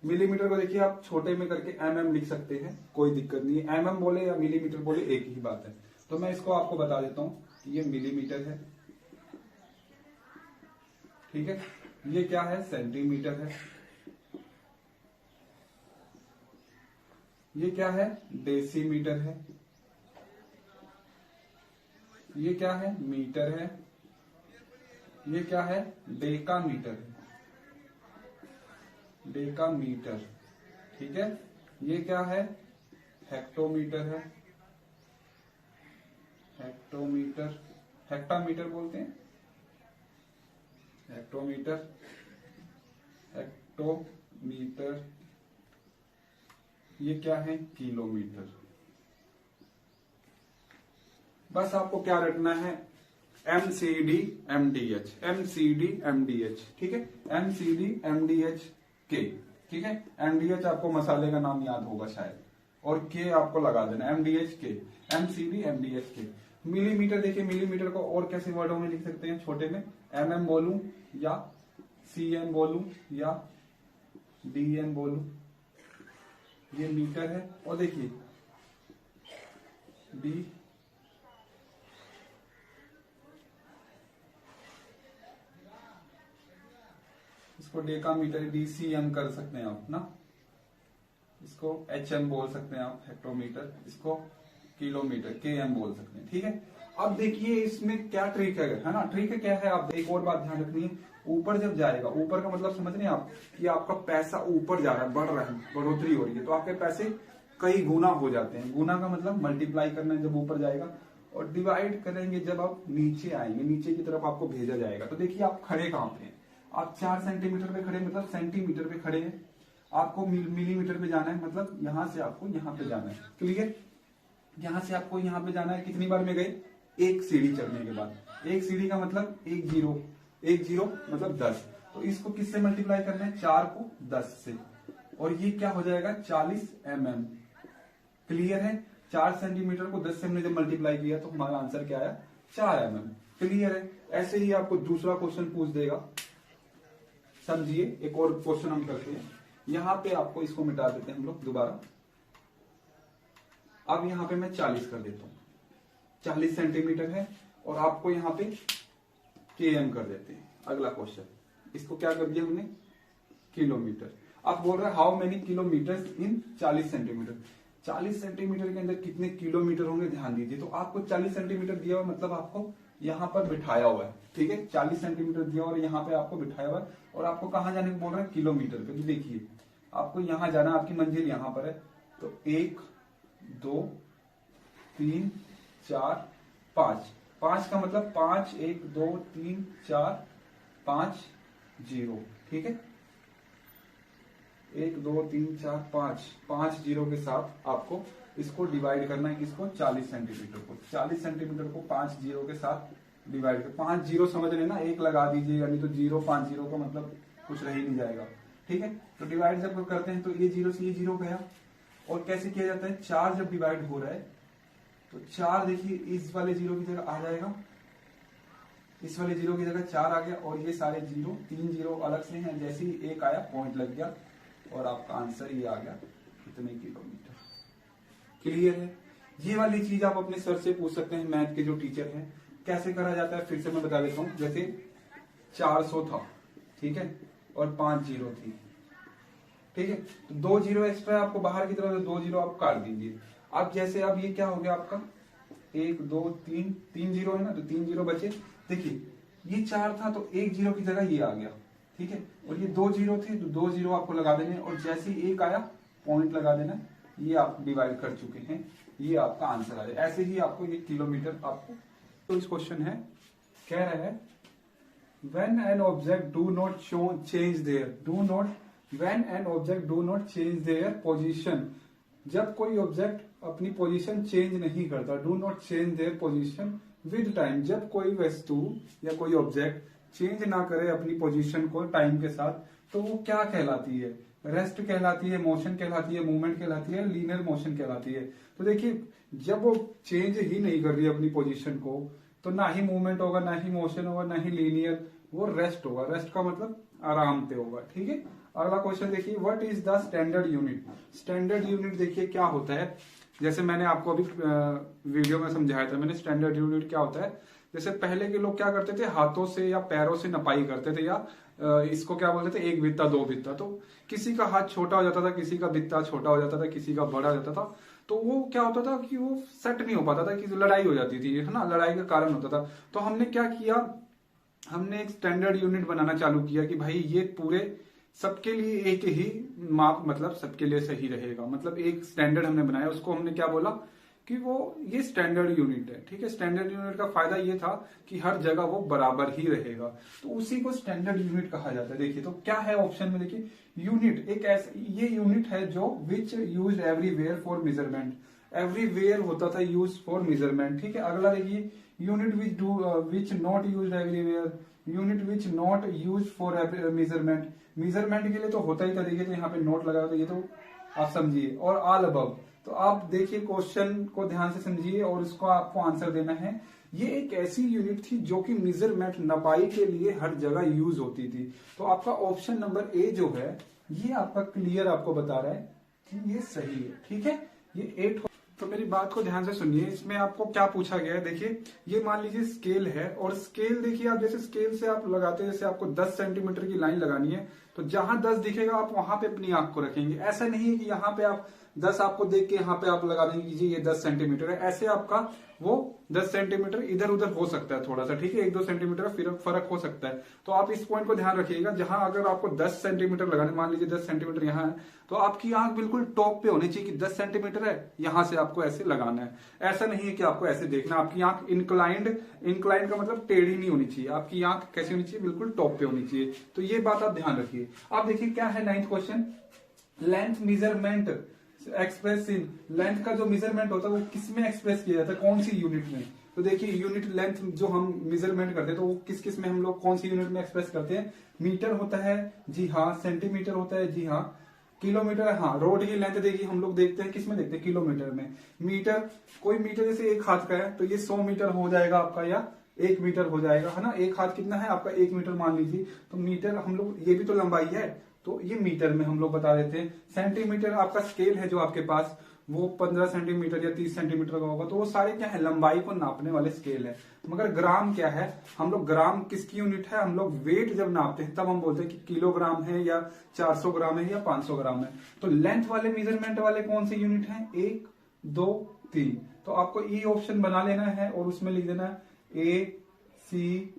मिलीमीटर को देखिए आप छोटे में करके एमएम लिख सकते हैं, कोई दिक्कत नहीं है। एमएम बोले या मिलीमीटर बोले एक ही बात है। तो मैं इसको आपको बता देता हूं कि ये मिलीमीटर है। ठीक है, ये क्या है? सेंटीमीटर है। ये क्या है? डेसीमीटर है। ये क्या है? मीटर है। ये क्या है? डेकामीटर है, डेकामीटर। ठीक है, ये क्या है? हेक्टोमीटर है, हेक्टोमीटर, हेक्टामीटर बोलते हैं, हेक्टोमीटर, हेक्टोमीटर। ये क्या है? किलोमीटर। बस आपको क्या रखना है? MCD MDH, MCD MDH. ठीक है, एमसीडी एमडीएच के। ठीक है, एमडीएच आपको मसाले का नाम याद होगा शायद, और के आपको लगा देना, एमडीएच के, एमसीडी एमडीएच के। मिलीमीटर, देखिए मिलीमीटर को और कैसे वर्डों में लिख सकते हैं? छोटे में एमएम बोलूं, या सीएम बोलूं, या डीएम बोलूं। ये मीटर है, और देखिए डी, इसको डेकामीटर, डीसीएम कर सकते हैं आप ना। इसको एचएम बोल सकते हैं आप, हेक्टोमीटर। इसको किलोमीटर, केएम बोल सकते हैं। ठीक है, अब देखिए इसमें क्या ट्रिक है ना। ट्रिक क्या है? आप एक और बात ध्यान रखनी है, ऊपर जब जाएगा, ऊपर का मतलब समझ रहे हैं आप, कि आपका पैसा ऊपर जा रहा है, बढ़ रहा है, बढ़ोतरी हो रही है, तो आपके पैसे कई गुना हो जाते हैं। गुना का मतलब मल्टीप्लाई करना है जब ऊपर जाएगा, और डिवाइड करेंगे जब आप नीचे आएंगे, नीचे की तरफ आपको भेजा जाएगा। तो देखिए आप खड़े कहां पे हैं? आप 4 सेंटीमीटर पे खड़े, मतलब सेंटीमीटर पे खड़े हैं। आपको मिलीमीटर पे जाना है, मतलब यहां से आपको यहां पे जाना है। क्लियर? यहां से आपको यहां पे जाना है। कितनी बार में गए? एक सीढ़ी चढ़ने के बाद। एक सीढ़ी का मतलब 1 0, 1 0 मतलब 10। तो इसको किससे मल्टीप्लाई करना है? 4 को 10 से, और ये क्या हो जाएगा? 40 mm। क्लियर है? 4 सेंटीमीटर को 10 से हमने जब मल्टीप्लाई किया तो हमारा आंसर क्या आया? 4 mm। क्लियर है? ऐसे ही आपको दूसरा क्वेश्चन पूछ देगा, समझिए। एक और क्वेश्चन हम करते हैं। यहां पे आपको इसको मिटा देते हैं हम लोग दोबारा। अब यहां पे मैं 40 कर देता हूं, 40 सेंटीमीटर है, और आपको यहां पे केएम कर देते हैं। अगला क्वेश्चन, इसको क्या कर दिया हमने? किलोमीटर। आप बोल रहे हैं how many kilometre in 40 centimetre. 40 centimetre के अंदर कितने किलोमीटर होंगे ध्यान दीजिए। तो आपको 40 सेंटीमीटर दिया हुआ मतलब आपको यहाँ पर बिठाया हुआ है, ठीक है। 40 सेंटीमीटर दिया और यहाँ पे आपको बिठाया हुआ है और आपको कहाँ जाने को बोल रहा है, किलोमीटर पे। तो देखिए आपको यहाँ जाना, आपकी मंजिल यहाँ पर है। तो 1 2 3 4 5, 5 का मतलब 5 1 2 3 4 5 0, ठीक है। 1 2 3 4 5 0 के साथ आपको इसको डिवाइड करना है, किसको, 40 सेंटीमीटर को। 40 सेंटीमीटर को 5 0 के साथ डिवाइड कर, 5 0 समझ लेना, 1 लगा दीजिए, यानी तो 0 5 0 का मतलब कुछ रह ही नहीं जाएगा, ठीक है। तो डिवाइड जब करते हैं तो ये 0 से ये 0 गया। और कैसे किया जाता है, 4 जब डिवाइड हो रहा है तो 4 देखिए इस वाले 0 की जगह आ जाएगा, इस वाले 0 की जगह 4 आ गया और ये सारे 0, 3 0 अलग से हैं। जैसे ही 1 आया पॉइंट लग गया और आपका आंसर ये आ गया कितने किलोमीटर। क्लियर है। ये वाली चीज आप अपने सर से पूछ सकते हैं, मैथ के जो टीचर हैं। कैसे करा जाता है फिर से मैं बता देता हूँ। जैसे 400 था, ठीक है, और 5 0 थी, ठीक है। तो 2 0 एक्स्ट्रा आपको बाहर की तरफ, 2 0 आप काट दीजिए। अब जैसे अब ये क्या हो गया आपका, 1 2 3 3 0 है ना, तो 3 0 बचे। देखिए ये 4 था तो 1 0 की जगह ये आ गया, ठीक है। और ये 2 0 थे तो 2 0 आपको लगा देने और जैसे ही 1 आया पॉइंट लगा देना। ये आप डिवाइड कर चुके हैं, ये आपका आंसर आ जाए। ऐसे ही आपको ये किलोमीटर आपको। तो इस क्वेश्चन है, कह रहा है when an object do not show change their when an object do not change their position, जब कोई ऑब्जेक्ट अपनी पोजीशन चेंज नहीं करता, do not change their position with time, जब कोई वस्तु या कोई ऑब्जेक्ट चेंज ना करे अपनी पोजीशन को टाइम के साथ, तो वो क्या कहलाती है, रेस्ट कहलाती है, मोशन कहलाती है, मूवमेंट कहलाती है, लीनियर मोशन कहलाती है। तो देखिए जब वो चेंज ही नहीं कर रही है अपनी पोजीशन को, तो ना ही मूवमेंट होगा, ना ही मोशन होगा, ना ही लीनियर, वो रेस्ट होगा। रेस्ट का मतलब आराम से होगा, ठीक है। अगला क्वेश्चन देखिए, what is the standard unit. Standard unit देखिए क्या होता है, जैसे मैंने आपको अभी वीडियो में समझाया था मैंने, स्टैंडर्ड यूनिट क्या होता है। जैसे पहले के लोग क्या करते थे, हाथों से या पैरों से नपाई करते थे, या इसको क्या बोलते थे, 1 बित्ता 2 बित्ता। तो किसी का हाथ छोटा हो जाता था, किसी का बित्ता छोटा हो जाता था, किसी का बड़ा हो जाता था। तो वो क्या होता था कि वो सेट नहीं हो पाता था, कि लड़ाई हो जाती थी, है ना, लड़ाई का कारण होता था। तो हमने क्या किया, हमने एक स्टैंडर्ड यूनिट बनाना चालू किया कि भाई ये पूरे सबके लिए एक ही माप, मतलब सबके लिए सही रहेगा। मतलब एक स्टैंडर्ड हमने बनाया, उसको हमने क्या बोला कि वो ये स्टैंडर्ड यूनिट है, ठीक है। स्टैंडर्ड यूनिट का फायदा ये था कि हर जगह वो बराबर ही रहेगा, तो उसी को स्टैंडर्ड यूनिट कहा जाता है। देखिए तो क्या है ऑप्शन में, देखिए यूनिट एक ऐसा ये यूनिट है जो which used everywhere for measurement, everywhere होता था यूज फॉर मेजरमेंट, ठीक है। अगला देखिए unit which not used everywhere, unit which not use for measurement, measurement के लिए तो होता ही था। देखिए तो यहाँ पे नोट लगा, तो ये तो आप समझिए। और ऑल अबव, तो आप देखिए क्वेश्चन को ध्यान से समझिए और उसको आपको आंसर देना है। ये एक ऐसी यूनिट थी जो कि मेजरमेंट नपाई के लिए हर जगह यूज होती थी। तो आपका ऑप्शन नंबर ए जो है ये आपका क्लियर आपको बता रहा है कि ये सही है, ठीक है। ये 8। तो मेरी बात को ध्यान से सुनिए, इसमें आपको क्या पूछा गया है। देखिए ये मान लीजिए स्केल है, और स्केल देखिए आप जैसे स्केल से आप लगाते हैं, जैसे आपको 10 सेंटीमीटर की लाइन लगानी है, तो जहां 10 दिखेगा आप वहां पे अपनी आंख को रखेंगे। ऐसा नहीं है कि यहाँ पे आप 10 आपको देख के यहाँ पे आप लगा देंगे कि जी ये 10 सेंटीमीटर है। ऐसे आपका वो 10 सेंटीमीटर इधर उधर हो सकता है थोड़ा सा, ठीक है, 1-2 सेंटीमीटर का फर्क हो सकता है। तो आप इस पॉइंट को ध्यान रखिएगा, जहां अगर आपको 10 सेंटीमीटर लगाने, मान लीजिए 10 सेंटीमीटर यहाँ है, तो आपकी आंख बिल्कुल टॉप पे होनी चाहिए कि 10 सेंटीमीटर है, यहां से आपको ऐसे लगाना है। ऐसा नहीं है कि आपको ऐसे देखना, आपकी आंख इंक्लाइंड का मतलब टेढ़ी नहीं होनी चाहिए, आपकी आंख कैसी होनी चाहिए, बिल्कुल टॉप पे होनी चाहिए। तो ये बात आप ध्यान रखिए। आप देखिए क्या है 9th question, length measurement express in, length का जो मेजरमेंट होता है वो किस में एक्सप्रेस किया जाता है, कौन सी यूनिट में। तो देखिए यूनिट लेंथ जो हम मेजरमेंट करते हैं तो वो किस किस में हम लोग कौन सी यूनिट में एक्सप्रेस करते हैं, मीटर होता है जी हाँ, सेंटीमीटर होता है जी हाँ, किलोमीटर है हाँ। रोड की लेंथ देखिए हम लोग देखते हैं किसमें देखते हैं, किलोमीटर में। मीटर, कोई मीटर जैसे 1 हाथ का है तो ये 100 मीटर हो जाएगा आपका, या 1 मीटर हो जाएगा, है ना। 1 हाथ कितना है आपका, 1 मीटर मान लीजिए। तो मीटर हम लोग, ये भी तो लंबाई है, तो ये मीटर में हम लोग बता देते हैं। सेंटीमीटर आपका स्केल है जो आपके पास, वो 15 सेंटीमीटर या 30 सेंटीमीटर का होगा, तो वो सारे क्या है, लंबाई को नापने वाले स्केल है। मगर ग्राम क्या है, हम लोग ग्राम किसकी यूनिट है, हम लोग वेट जब नापते हैं तब हम बोलते हैं कि किलोग्राम है या 400 ग्राम है या 500 ग्राम है। तो लेंथ वाले मेजरमेंट वाले कौन से यूनिट है, 1 2 3। तो आपको ई ऑप्शन बना लेना है और उसमें लिख देना है ए सी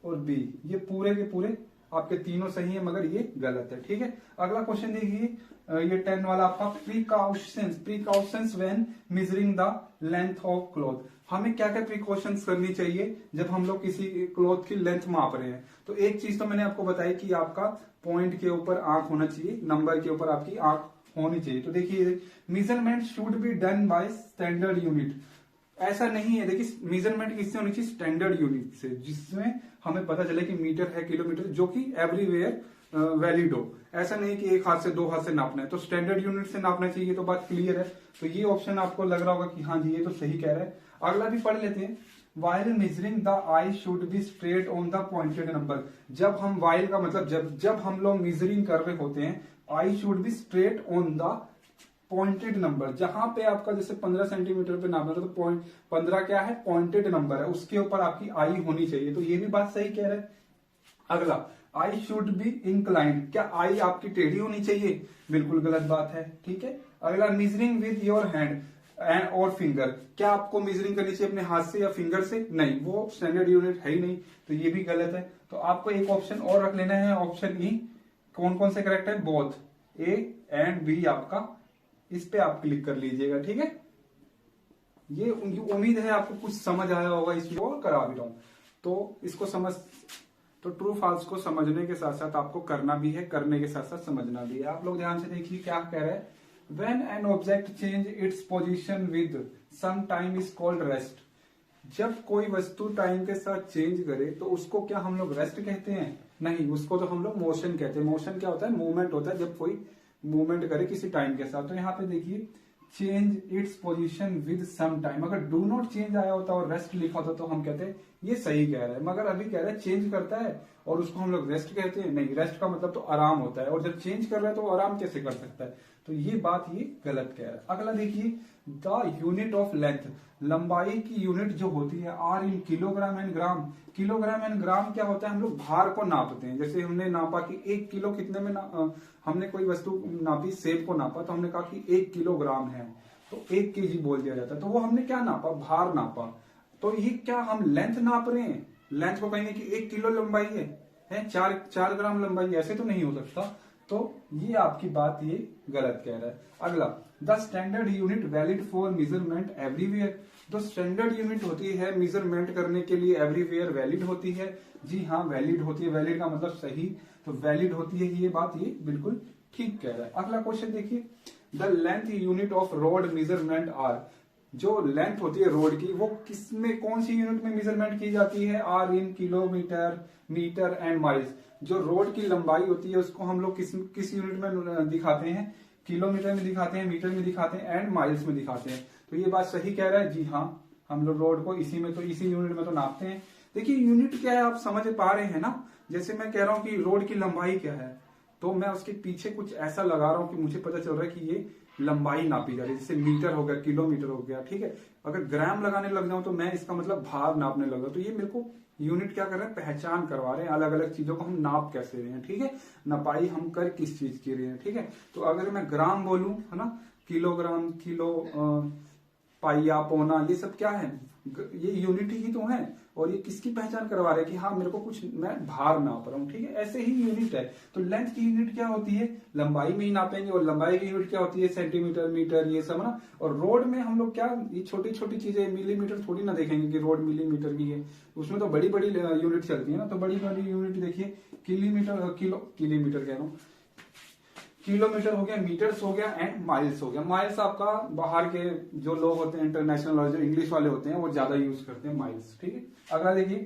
और बी, ये पूरे के पूरे आपके तीनों सही है मगर ये गलत है। ठीक है, अगला क्वेश्चन देखिए, ये 10 वाला आपका precautions when measuring the length of cloth. हमें क्या क्या प्रिकॉशंस करनी चाहिए जब हम लोग किसी क्लॉथ की लेंथ माप रहे हैं। तो एक चीज तो मैंने आपको बताई कि आपका पॉइंट के ऊपर आंख होना चाहिए, नंबर के ऊपर आपकी आंख होनी चाहिए। तो देखिए, measurement should be done by standard unit. ऐसा नहीं है, देखिए मेजरमेंट किससे होनी चाहिए, स्टैंडर्ड यूनिट से, जिसमें हमें पता चले कि मीटर है, किलोमीटर, जो कि एवरीवेयर वैलिड हो। ऐसा नहीं कि एक हाथ से 2 हाथ से नापना है, तो स्टैंडर्ड यूनिट से नापना चाहिए। तो बात क्लियर है। तो ये ऑप्शन आपको लग रहा होगा कि हाँ जी ये तो सही कह रहा है। अगला भी पढ़ लेते हैं, while measuring the I should be straight on the pointed number. जब हम वाइल का मतलब जब हम लोग मेजरिंग कर रहे होते हैं, I should be straight on the pointed number. जहां पे आपका जैसे 15 सेंटीमीटर पे नापना था, तो पॉइंट 15 क्या है, पॉइंटेड नंबर है, उसके ऊपर आपकी आई होनी चाहिए। तो ये भी बात सही कह रहे हैं। अगला, आई शुड बी इंक्लाइंड। क्या आई आपकी टेढ़ी होनी चाहिए, बिल्कुल गलत बात है। ठीक है, अगला, measuring with your hand and और फिंगर। क्या आपको मेजरिंग करनी चाहिए अपने हाथ से या फिंगर से, नहीं, वो स्टैंडर्ड यूनिट है ही नहीं, तो ये भी गलत है। तो आपको एक ऑप्शन और रख लेना है, ऑप्शन ई। कौन कौन से करेक्ट है, बोथ, ए एंड बी आपका, इस पे आप क्लिक कर लीजिएगा। ठीक है, ये उम्मीद है आपको कुछ समझ आया होगा, इसको करा भी रहा हूं तो इसको समझ, तो ट्रू फॉल्स को समझने के साथ साथ आपको करना भी है, करने के साथ साथ समझना भी है। आप लोग ध्यान से देखिए क्या कह रहे हैं, when an object change its position with some time is called rest. जब कोई वस्तु टाइम के साथ चेंज करे तो उसको क्या हम लोग रेस्ट कहते हैं, नहीं, उसको तो हम लोग मोशन कहते हैं। मोशन क्या होता है, मूवमेंट होता है, जब कोई मूवमेंट करे किसी टाइम के साथ। तो यहाँ पे देखिए, change its position with some time, अगर डू नॉट चेंज आया होता और रेस्ट लिखा होता तो हम कहते हैं ये सही कह रहा है। मगर अभी कह रहा है चेंज करता है और उसको हम लोग रेस्ट कहते हैं, नहीं, रेस्ट का मतलब तो आराम होता है, और जब चेंज कर रहा है तो आराम कैसे कर सकता है, तो ये बात ये गलत कह रहा है। अगला देखिए, द यूनिट ऑफ लेंथ, लंबाई की यूनिट जो होती है, are in kilogram and gram. Kilogram and gram क्या होता है, हम लोग भार को नापते हैं। जैसे हमने नापा कि 1 किलो कितने में हमने कोई वस्तु नापी, सेब को नापा, तो हमने कहा कि 1 किलोग्राम है, तो 1 केजी बोल दिया जाता है। तो वो हमने क्या नापा, भार नापा। तो ये क्या हम लेंथ नाप रहे हैं, लेंथ को कहेंगे कि 1 किलो लंबाई है 4 ग्राम लंबाई, ऐसे तो नहीं हो सकता। तो ये आपकी बात ये गलत कह रहा है। अगला, the standard unit valid for measurement everywhere. तो स्टैंडर्ड यूनिट होती है मेजरमेंट करने के लिए एवरीवेयर वैलिड होती है। जी हाँ, वैलिड होती है, वैलिड का मतलब सही, तो वैलिड होती है, ये बात ये बिल्कुल ठीक कह रहा है। अगला क्वेश्चन देखिए, the length unit of road measurement are. जो लेंथ होती है रोड की, वो किसमें, कौन सी यूनिट में मेजरमेंट की जाती है, are in kilometre, metre and miles. जो रोड की लंबाई होती है उसको हम लोग किस यूनिट में दिखाते हैं, किलोमीटर में दिखाते हैं, मीटर में दिखाते हैं एंड माइल्स में दिखाते हैं। तो ये बात सही कह रहा है। जी हाँ, हम लोग रोड को इसी यूनिट में तो नापते हैं। देखिए यूनिट क्या है आप समझ पा रहे हैं ना। जैसे मैं कह रहा हूं कि रोड की लंबाई क्या है, तो मैं उसके पीछे कुछ ऐसा लगा रहा हूं कि मुझे पता चल रहा है कि ये लंबाई नापी जा रही है। जैसे मीटर हो गया, किलोमीटर हो गया, ठीक है। अगर ग्राम लगाने लग जाऊं तो मैं इसका मतलब भार नापने लगा। तो ये मेरे को यूनिट क्या कर रहे हैं, पहचान करवा रहे हैं, अलग अलग चीजों को हम नाप कैसे रहे हैं, ठीक है। नपाई हम कर किस चीज की रहे हैं, ठीक है। तो अगर मैं ग्राम बोलूं, है ना, किलोग्राम, किलो, पाइया, पौना, ये सब क्या है, ये यूनिट ही तो है। और ये किसकी पहचान करवा रहे हैं कि हाँ मेरे को कुछ, मैं भार नाप रहा हूँ, ठीक है। ऐसे ही यूनिट है। तो लेंथ की यूनिट क्या होती है, लंबाई में ही नापेंगे। और लंबाई की यूनिट क्या होती है, सेंटीमीटर, मीटर, ये सब ना। और रोड में हम लोग क्या, ये छोटी छोटी चीजें, मिलीमीटर थोड़ी ना देखेंगे कि रोड मिलीमीटर की है। उसमें तो बड़ी बड़ी यूनिट चलती है ना। तो बड़ी बड़ी यूनिट देखिए, किलोमीटर कह रहा हूँ, किलोमीटर हो गया, मीटर्स हो गया एंड माइल्स हो गया। माइल्स आपका बाहर के जो लोग होते हैं, इंटरनेशनल और जो इंग्लिश वाले होते हैं, वो ज्यादा यूज करते हैं माइल्स, ठीक है। अगला देखिए,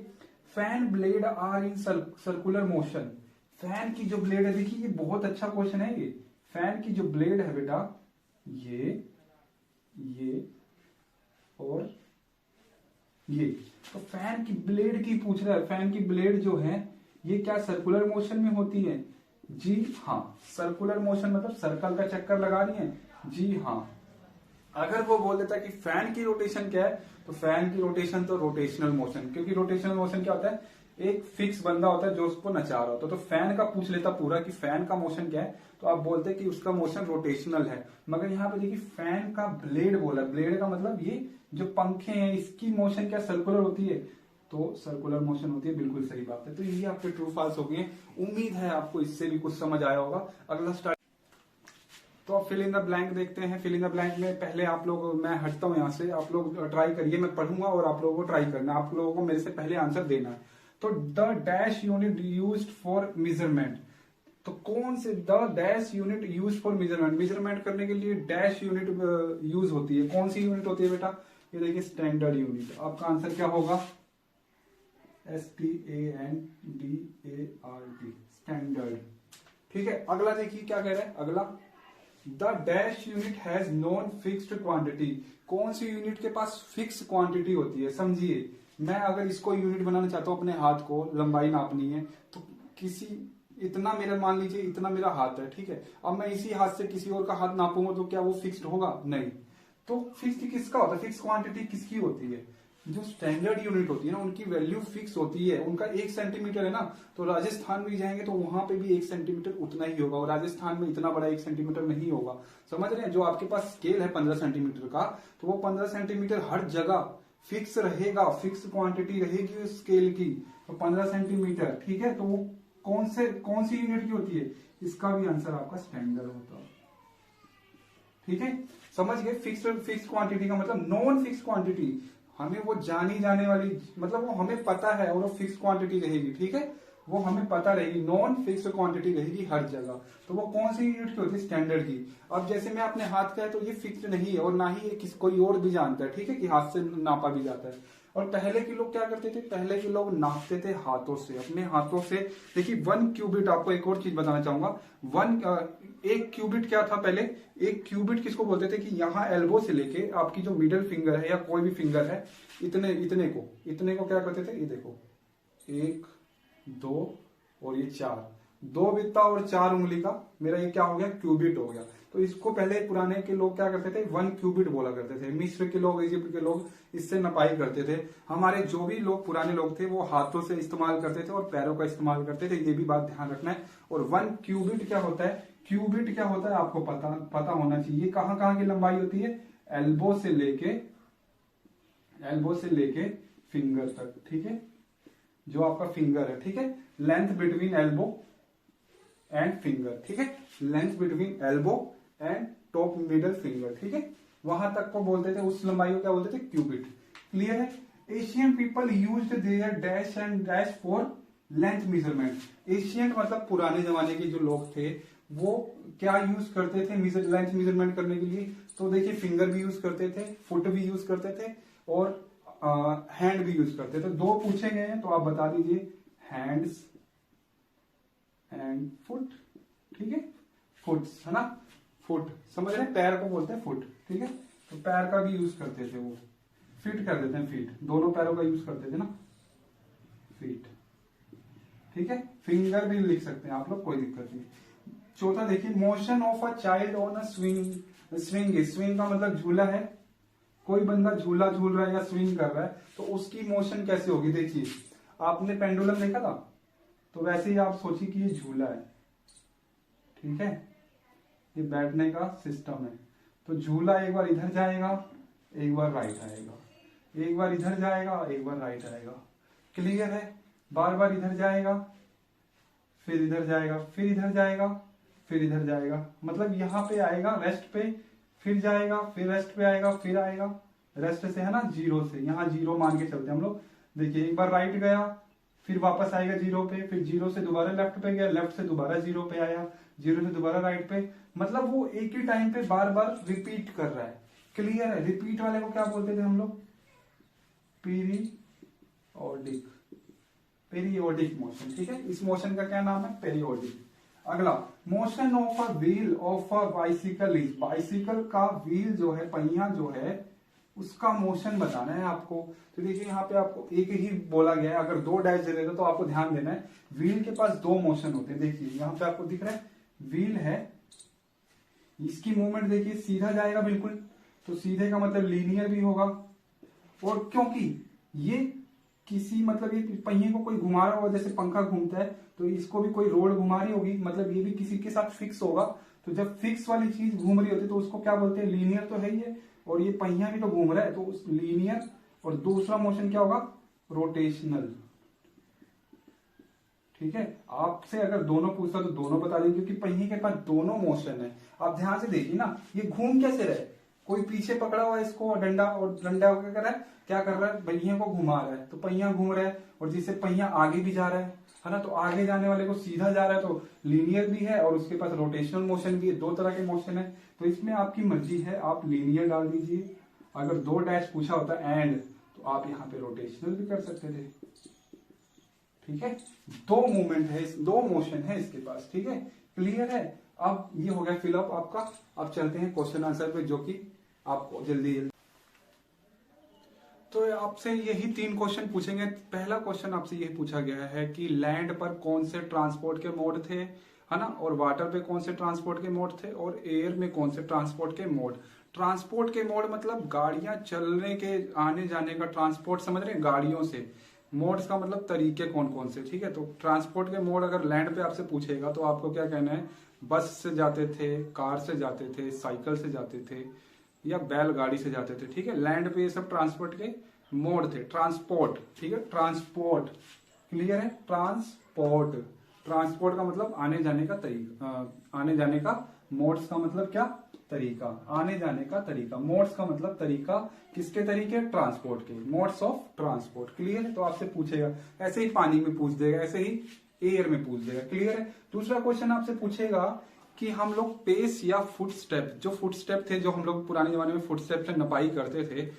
fan blade are in circular motion. Fan की जो ब्लेड है, देखिए ये बहुत अच्छा क्वेश्चन है। ये फैन की जो ब्लेड है बेटा, ये और ये, तो फैन की ब्लेड की पूछ रहा है। फैन की ब्लेड जो है ये क्या सर्कुलर मोशन में होती है? जी हाँ, सर्कुलर मोशन मतलब सर्कल का चक्कर लगा रही है। जी हाँ, अगर वो बोल देता कि फैन की रोटेशन क्या है, तो फैन की रोटेशन तो रोटेशनल मोशन, क्योंकि रोटेशनल मोशन क्या होता है, एक फिक्स बंदा होता है जो उसको नचा रहा होता है। तो फैन का पूछ लेता पूरा कि फैन का मोशन क्या है, तो आप बोलते कि उसका मोशन रोटेशनल है। मगर यहाँ पे देखिए फैन का ब्लेड बोला, ब्लेड का मतलब ये जो पंखे हैं इसकी मोशन क्या सर्कुलर होती है, तो सर्कुलर मोशन होती है, बिल्कुल सही बात है। तो ये आपके ट्रू फॉल्स हो गए। उम्मीद है आपको इससे भी कुछ समझ आया होगा। अगला स्टार्ट, तो आप फिल इन द ब्लैंक देखते हैं। फिल इन द ब्लैंक में पहले आप लोग, मैं हटता हूं यहाँ से, आप लोग ट्राई करिए, मैं पढ़ूंगा और आप लोगों को ट्राई करना है, आप लोगों को मेरे से पहले आंसर देना है। तो the dash unit used for measurement, तो कौन से the dash unit use for measurement, measurement करने के लिए डैश यूनिट यूज होती है। कौन सी यूनिट होती है बेटा, ये देखिए स्टैंडर्ड यूनिट। आपका आंसर क्या होगा, STANDARD, स्टैंडर्ड। ठीक है, अगला देखिए क्या कह रहा है, अगला the dash unit has non fixed quantity, कौन सी यूनिट के पास फिक्स क्वांटिटी होती है। समझिए, मैं अगर इसको यूनिट बनाना चाहता हूं, अपने हाथ को लंबाई नापनी है, तो किसी इतना मेरा, मान लीजिए इतना मेरा हाथ है, ठीक है, अब मैं इसी हाथ से किसी और का हाथ नापूंगा तो क्या वो फिक्स्ड होगा, नहीं। तो फिक्स्ड किसका होता है, फिक्स क्वांटिटी किसकी होती है, जो स्टैंडर्ड यूनिट होती है ना, उनकी वैल्यू फिक्स होती है। उनका 1 सेंटीमीटर है ना, तो राजस्थान में जाएंगे तो वहां पे भी 1 सेंटीमीटर उतना ही होगा, और राजस्थान में इतना बड़ा 1 सेंटीमीटर नहीं होगा। समझ रहे हैं, जो आपके पास स्केल है 15 सेंटीमीटर का, तो वो 15 सेंटीमीटर हर जगह फिक्स रहेगा, फिक्स क्वांटिटी रहेगी उस स्केल की, तो 15 सेंटीमीटर। ठीक है, तो वो कौन सी यूनिट की होती है, इसका भी आंसर आपका स्टैंडर्ड होता है। ठीक है, समझ गए। फिक्स क्वांटिटी का मतलब नॉन फिक्स क्वांटिटी, हमें वो जानी जाने वाली, मतलब वो हमें पता है और वो फिक्स क्वांटिटी रहेगी। ठीक है, वो हमें पता रहेगी, नॉन फिक्स क्वांटिटी रहेगी हर जगह। तो वो कौन सी यूनिट की होती है, स्टैंडर्ड की। अब जैसे मैं अपने हाथ का है तो ये फिक्स नहीं है, और ना ही ये कोई और भी जानता है, ठीक है, कि हाथ से नापा भी जाता है। और पहले के लोग क्या करते थे, पहले के लोग नापते थे हाथों से, अपने हाथों से। देखिए 1 क्यूबिट, आपको एक और चीज बताना चाहूंगा, एक क्यूबिट क्या था पहले, एक क्यूबिट किसको बोलते थे, कि यहाँ एल्बो से लेके आपकी जो मिडिल फिंगर है या कोई भी फिंगर है, इतने को क्या करते थे, ये देखो 1 2 और ये 4, 2 बित्ता और 4 उंगली का मेरा ये क्या हो गया, क्यूबिट हो गया। तो इसको पहले पुराने के लोग क्या करते थे, 1 क्यूबिट बोला करते थे। मिस्र के लोग, इजिप्ट के लोग इससे नपाई करते थे। हमारे जो भी लोग पुराने लोग थे वो हाथों से इस्तेमाल करते थे और पैरों का इस्तेमाल करते थे, ये भी बात ध्यान रखना है। और 1 क्यूबिट क्या होता है, क्यूबिट क्या होता है आपको पता होना चाहिए। कहां की लंबाई होती है, एल्बो से लेके फिंगर तक। ठीक है, जो आपका फिंगर है, ठीक है, length between elbow and finger. ठीक है, length between elbow and top middle finger. ठीक है, वहां तक को बोलते थे, उस लंबाई को क्या बोलते थे, क्यूबिट। क्लियर है। Asian people used their dash and dash for length measurement. Asian मतलब पुराने जमाने के जो लोग थे वो क्या यूज करते थे लेंथ मेजरमेंट करने के लिए, तो देखिए फिंगर भी यूज करते थे, फुट भी यूज करते थे और हैंड भी यूज करते थे। 2 पूछे गए हैं तो आप बता दीजिए, हैंड्स एंड फुट। ठीक है, फुट है ना, फुट समझ रहे हैं, पैर को बोलते हैं फुट। ठीक है, तो पैर का भी यूज करते थे, वो फिट कर देते हैं, फीट, दोनों पैरों का यूज करते थे ना, फीट। ठीक है, फिंगर भी लिख सकते हैं आप लोग, कोई दिक्कत नहीं। चौथा देखिए, motion of a child on a swing का मतलब झूला है। कोई बंदा झूला झूल रहा है या स्विंग कर रहा है तो उसकी मोशन कैसे होगी। देखिए आपने पेंडुलम देखा था, तो वैसे ही आप सोचिए कि ये झूला है, ठीक है, ये बैठने का सिस्टम है। तो झूला एक बार इधर जाएगा, एक बार राइट आएगा, एक बार इधर जाएगा, एक बार राइट आएगा। क्लियर है, बार बार इधर जाएगा, फिर इधर जाएगा, फिर इधर जाएगा, फिर इधर जाएगा। मतलब यहाँ पे आएगा रेस्ट पे, फिर जाएगा, फिर रेस्ट पे आएगा, फिर आएगा रेस्ट से, है ना, 0 से। यहाँ 0 मान के चलते हम लोग। देखिए एक बार राइट गया, फिर वापस आएगा 0 पे, फिर 0 से दोबारा लेफ्ट पे गया, लेफ्ट से दोबारा 0 पे आया, 0 से दोबारा राइट पे। मतलब वो एक ही टाइम पे बार बार रिपीट कर रहा है। क्लियर है। रिपीट वाले को क्या बोलते थे हम लोग, पीरियोडिक मोशन। ठीक है, इस मोशन का क्या नाम है, पीरियोडिक। अगला, motion of a wheel of a bicycle is, bicycle का व्हील जो है, पहिया जो है, उसका मोशन बताना है आपको। तो देखिए यहाँ पे आपको एक ही बोला गया है, अगर 2 डायस दे देगा तो आपको ध्यान देना है, व्हील के पास 2 मोशन होते हैं। देखिए यहाँ पे आपको दिख रहा है, व्हील है, इसकी मूवमेंट देखिए सीधा जाएगा बिल्कुल, तो सीधे का मतलब लीनियर भी होगा। और क्योंकि ये किसी मतलब ये पहिए को कोई घुमा रहा होगा, जैसे पंखा घूमता है तो इसको भी कोई रोड घुमा रही होगी, मतलब ये भी किसी के साथ फिक्स होगा। तो जब फिक्स वाली चीज घूम रही होती है तो उसको क्या बोलते हैं, लीनियर तो है ही है। और ये पहिया भी तो घूम रहा है, तो उस लीनियर। और दूसरा मोशन क्या होगा, रोटेशनल। ठीक है, आपसे अगर दोनों पूछता तो दोनों बता देंगे, क्योंकि पहिए के पास दोनों मोशन है। आप ध्यान से देखिए ना, ये घूम कैसे रहे, कोई पीछे पकड़ा हुआ है इसको डंडा, और डंडा क्या कर रहा है, पहिए को घुमा रहा है, तो पहिया घूम रहा है। और जिससे पहिया आगे भी जा रहा है ना, तो आगे जाने वाले को सीधा जा रहा है तो लीनियर भी है, और उसके पास रोटेशनल मोशन भी है। दो तरह के मोशन है, तो इसमें आपकी मर्जी है, आप लीनियर डाल दीजिए। अगर 2 डैश पूछा होता एंड, तो आप यहाँ पे रोटेशनल भी कर सकते थे। ठीक है, 2 मूवमेंट है, 2 मोशन है इसके पास। ठीक है, क्लियर है। अब ये हो गया फिलअप आपका। अब चलते हैं क्वेश्चन आंसर पे, जो कि आपको जल्दी जल्दी। तो आपसे यही 3 क्वेश्चन पूछेंगे। पहला क्वेश्चन आपसे यही पूछा गया है कि लैंड पर कौन से ट्रांसपोर्ट के मोड थे, है ना, और वाटर पे कौन से ट्रांसपोर्ट के मोड थे, और एयर में कौन से ट्रांसपोर्ट के मोड। ट्रांसपोर्ट के मोड मतलब गाड़ियां चलने के, आने जाने का ट्रांसपोर्ट, समझ रहे हैं, गाड़ियों से। मोड्स का मतलब तरीके कौन कौन से। ठीक है, तो ट्रांसपोर्ट के मोड अगर लैंड पे आपसे पूछेगा तो आपको क्या कहना है, बस से जाते थे, कार से जाते थे, साइकिल से जाते थे, या बैलगाड़ी से जाते थे। ठीक है, लैंड पे ये सब ट्रांसपोर्ट के मोड थे। ट्रांसपोर्ट, ठीक है, ट्रांसपोर्ट क्लियर है। ट्रांसपोर्ट, ट्रांसपोर्ट का मतलब आने जाने का तरीका, आने जाने का। मोड्स का मतलब क्या, तरीका, आने जाने का तरीका। मोड्स का मतलब तरीका, किसके तरीके, ट्रांसपोर्ट के, मोड्स ऑफ ट्रांसपोर्ट। क्लियर है, तो आपसे पूछेगा, ऐसे ही पानी में पूछ देगा, ऐसे ही एयर में पूछ देगा। क्लियर है। दूसरा क्वेश्चन आपसे पूछेगा कि हम लोग पेस या फुट स्टेप, जो फुट स्टेप थे, जो हम लोग पुराने जमाने में फुट स्टेप से नपाई करते थे,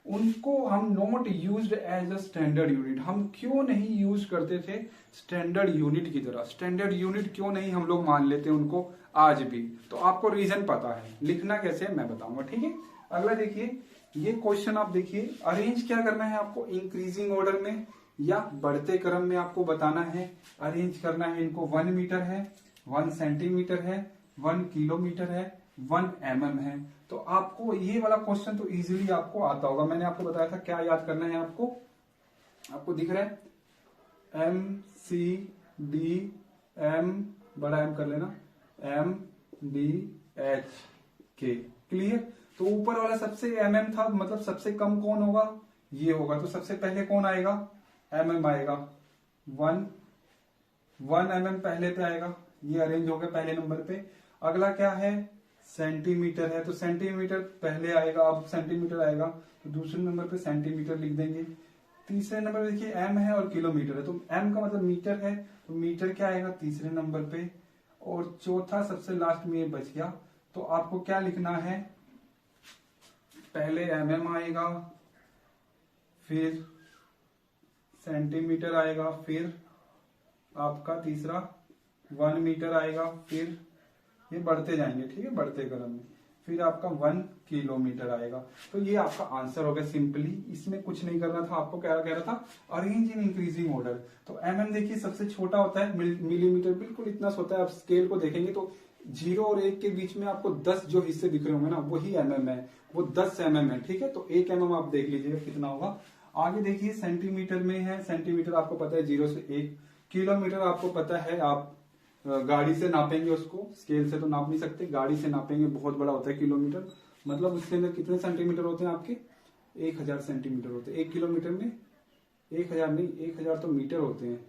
उनको हम not used as a standard unit, हम क्यों नहीं यूज करते थे स्टैंडर्ड यूनिट की तरह। स्टैंडर्ड यूनिट क्यों नहीं हम लोग मान लेते उनको आज भी, तो आपको रीजन पता है, लिखना कैसे है मैं बताऊंगा। ठीक है, अगला देखिए, ये क्वेश्चन आप देखिए, अरेंज क्या करना है आपको, इंक्रीजिंग ऑर्डर में या बढ़ते क्रम में आपको बताना है। अरेंज करना है इनको, 1 मीटर है, 1 सेंटीमीटर है, 1 किलोमीटर है, 1 mm है। तो आपको ये वाला क्वेश्चन तो इजीली आपको आता होगा। मैंने आपको बताया था क्या याद करना है आपको, आपको दिख रहा है MCD, M बड़ा M कर लेना, MDH क्लियर। तो ऊपर वाला सबसे mm था, मतलब सबसे कम कौन होगा, ये होगा। तो सबसे पहले कौन आएगा, mm आएगा, 1 mm पहले पे आएगा, ये अरेंज हो गया पहले नंबर पे। अगला क्या है, सेंटीमीटर है, तो सेंटीमीटर पहले आएगा, अब सेंटीमीटर आएगा, तो दूसरे नंबर पे सेंटीमीटर लिख देंगे। तीसरे नंबर पे देखिए m है और किलोमीटर है, तो m का मतलब मीटर है, तो मीटर क्या आएगा तीसरे नंबर पे। और चौथा सबसे लास्ट में ये बच गया, तो आपको क्या लिखना है, पहले mm आएगा, फिर सेंटीमीटर आएगा, फिर आपका तीसरा 1 मीटर आएगा, फिर ये बढ़ते जाएंगे, ठीक है, बढ़ते क्रम में, फिर आपका 1 किलोमीटर आएगा। तो ये आपका आंसर हो गया सिंपली, इसमें कुछ नहीं करना था आपको। क्या कह रहा था, अरेंज इन इंक्रीजिंग ऑर्डर। तो mm देखिए सबसे छोटा होता है, मिलीमीटर बिल्कुल इतना सा होता है। आप स्केल को देखेंगे तो 0 और 1 के बीच में आपको 10 जो हिस्से दिख रहे होंगे ना, वही mm है, वो 10 mm है। ठीक है, तो 1 mm आप देख लीजिएगा कितना होगा। आगे देखिए सेंटीमीटर में है, सेंटीमीटर आपको पता है 0 से 1। किलोमीटर आपको पता है, आप गाड़ी से नापेंगे उसको, स्केल से तो नाप नहीं सकते, गाड़ी से नापेंगे, बहुत बड़ा होता है किलोमीटर। मतलब उसके अंदर कितने सेंटीमीटर होते हैं आपके, 1000 सेंटीमीटर होते हैं। 1 किलोमीटर में 1000 नहीं, 1000 तो मीटर होते हैं,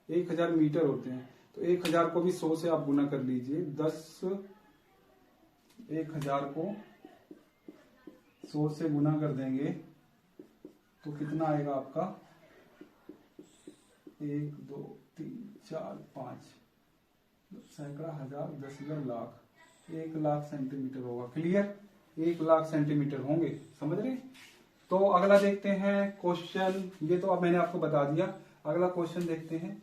1000 मीटर होते हैं। तो 1000 को भी 100 से आप गुना कर लीजिए, 1000 को 100 से गुना कर देंगे तो कितना आएगा आपका, 1 2 3 4 5 सैकड़ा, हजार, 10,000, लाख, 1 लाख सेंटीमीटर होगा। क्लियर, 1 लाख सेंटीमीटर होंगे, समझ रहे। तो अगला देखते हैं क्वेश्चन, ये तो अब मैंने आपको बता दिया। अगला क्वेश्चन देखते हैं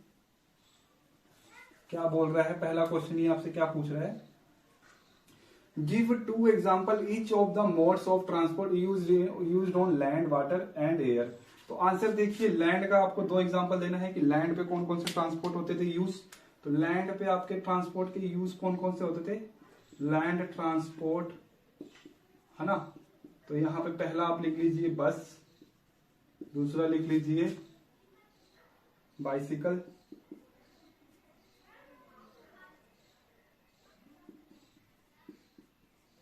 क्या बोल रहा है। पहला क्वेश्चन ये आपसे क्या पूछ रहा है, give 2 example each of the modes of transport used on land, water and air. तो आंसर देखिए, लैंड का आपको 2 एग्जाम्पल देना है कि लैंड पे कौन कौन से ट्रांसपोर्ट होते थे यूज। तो लैंड पे आपके ट्रांसपोर्ट के यूज कौन कौन से होते थे, लैंड ट्रांसपोर्ट, है ना, तो यहाँ पे पहला आप लिख लीजिए बस, दूसरा लिख लीजिए बाइसिकल,